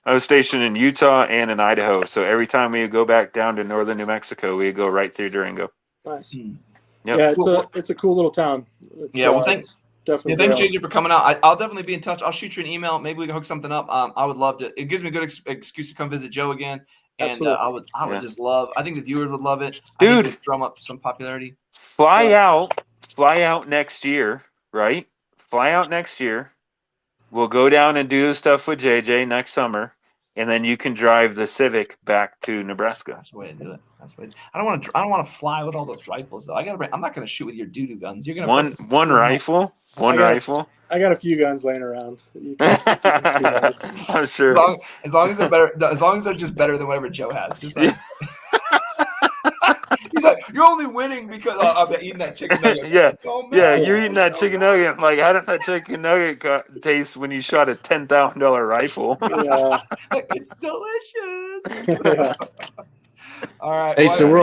I was stationed in Utah and in Idaho, so every time we would go back down to northern New Mexico, we'd go right through Durango. Nice. Yep. Yeah, it's a cool little town. Well, thanks. Definitely. Thanks, JJ, for coming out. I'll definitely be in touch. I'll shoot you an email. Maybe we can hook something up. I would love to. It gives me a good excuse to come visit Joe again, and I would just love. I think the viewers would love it, dude. I think it would drum up some popularity. Fly out next year, right? Fly out next year. We'll go down and do the stuff with JJ next summer, and then you can drive the Civic back to Nebraska. That's the way to do it. I don't want to fly with all those rifles though. I'm not gonna shoot with your doo-doo guns. You're gonna one rifle. I got a few guns laying around. I'm sure. As long as they're better. As long as they're just better than whatever Joe has. Just like, he's like, you're only winning because I've been eating that chicken nugget. You're eating that chicken nugget. Like, how did that chicken nugget taste when you shot a $10,000 rifle? Yeah. It's delicious. All right. Hey, so we're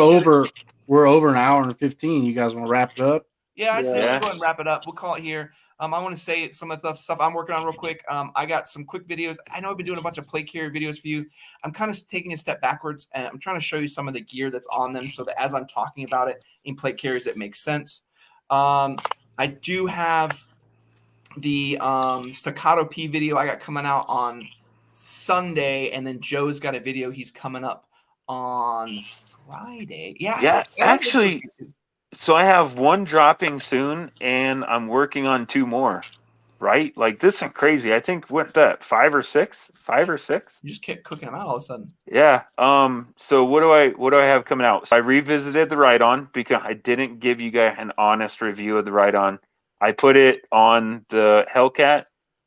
over an hour and 15. You guys want to wrap it up? Yeah, I say we'll go ahead and wrap it up. We'll call it here. I want to say some of the stuff I'm working on real quick. I got some quick videos. I know I've been doing a bunch of plate carrier videos for you. I'm kind of taking a step backwards, and I'm trying to show you some of the gear that's on them so that as I'm talking about it in plate carriers, it makes sense. I do have the Staccato P video I got coming out on Sunday, and then Joe's got a video he's coming up on Friday. Yeah, actually. So I have one dropping soon, and I'm working on two more. Right? Like, this is crazy. I think what that 5 or 6? You just kept cooking them out all of a sudden. Yeah. So what do I have coming out? So I revisited the Ride-On because I didn't give you guys an honest review of the Ride-On. I put it on the Hellcat.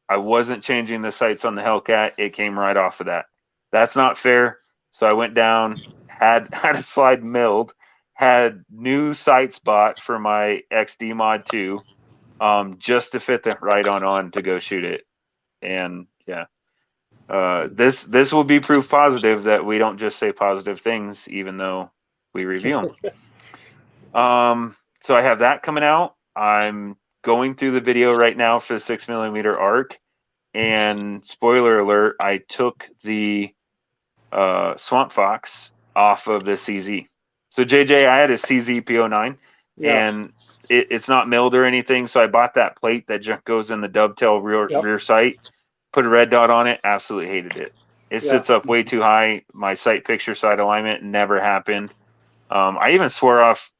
I wasn't changing the sights on the Hellcat. It came right off of that. That's not fair. So I went down, had a slide milled, had new sights bought for my XD Mod 2, just to fit the Ride-On on to go shoot it. And yeah, this will be proof positive that we don't just say positive things, even though we review them. So I have that coming out. I'm going through the video right now for the 6mm ARC, and spoiler alert, I took the Swamp Fox off of the CZ. So JJ, I had a CZ P09, and it's not milled or anything. So I bought that plate that just goes in the dovetail rear sight, put a red dot on it. Absolutely hated it. It sits up way too high. My sight picture side alignment never happened. I even swore off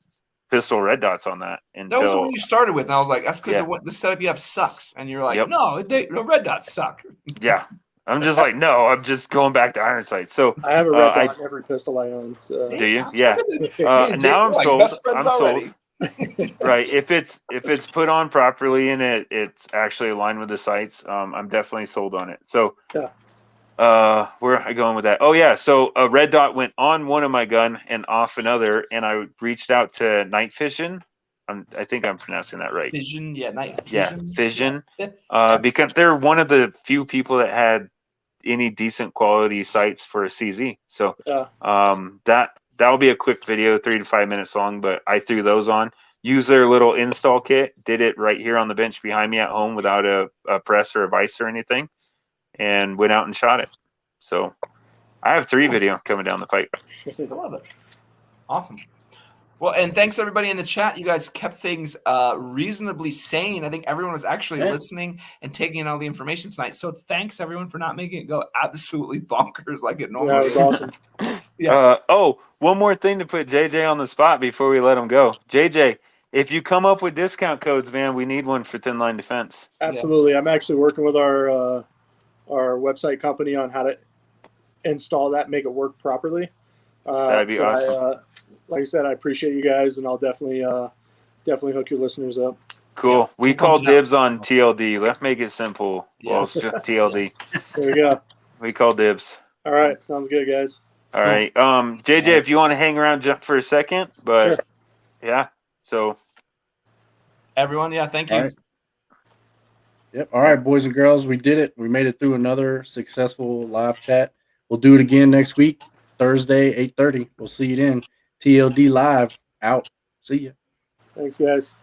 pistol red dots on that. That was the one you started with, and I was like, that's because the setup you have sucks. And you're like, no, the red dots suck. Yeah. I'm just like, no, I'm just going back to iron sights. So I have a red dot in every pistol I own. So. Do you? Yeah. Now I'm sold. I'm sold. Right. If it's put on properly and it's actually aligned with the sights, I'm definitely sold on it. So where am I going with that? Oh yeah. So a red dot went on one of my gun and off another, and I reached out to Night Vision I think I'm pronouncing that right. Fission, yeah, night Yeah, Fission. Fission. Yeah, fifth, yeah. Because they're one of the few people that had any decent quality sights for a CZ. So Yeah. that'll be a quick video, 3 to 5 minutes long, but I threw those on. Use their little install kit, did it right here on the bench behind me at home without a press or a vise or anything, and went out and shot it. So I have 3 video coming down the pipe. I love it. Awesome. Well, and thanks everybody in the chat. You guys kept things reasonably sane. I think everyone was actually listening and taking in all the information tonight. So thanks everyone for not making it go absolutely bonkers like it normally Yeah, it was awesome. Yeah. One more thing to put JJ on the spot before we let him go. JJ, if you come up with discount codes, man, we need one for Thin Line Defense. Absolutely. I'm actually working with our website company on how to install that, make it work properly. That'd be awesome. Like I said, I appreciate you guys, and I'll definitely hook your listeners up. Cool. Yeah. We call dibs on TLD. Let's make it simple. Yeah. Well, TLD. There we go. We call dibs. All right. Sounds good, guys. All right. JJ, if you want to hang around just for a second, but Sure. yeah. So Everyone, thank you. All right. Yep. All right, boys and girls, we did it. We made it through another successful live chat. We'll do it again next week, Thursday, 8:30. We'll see you then. TLD Live out. See ya. Thanks, guys.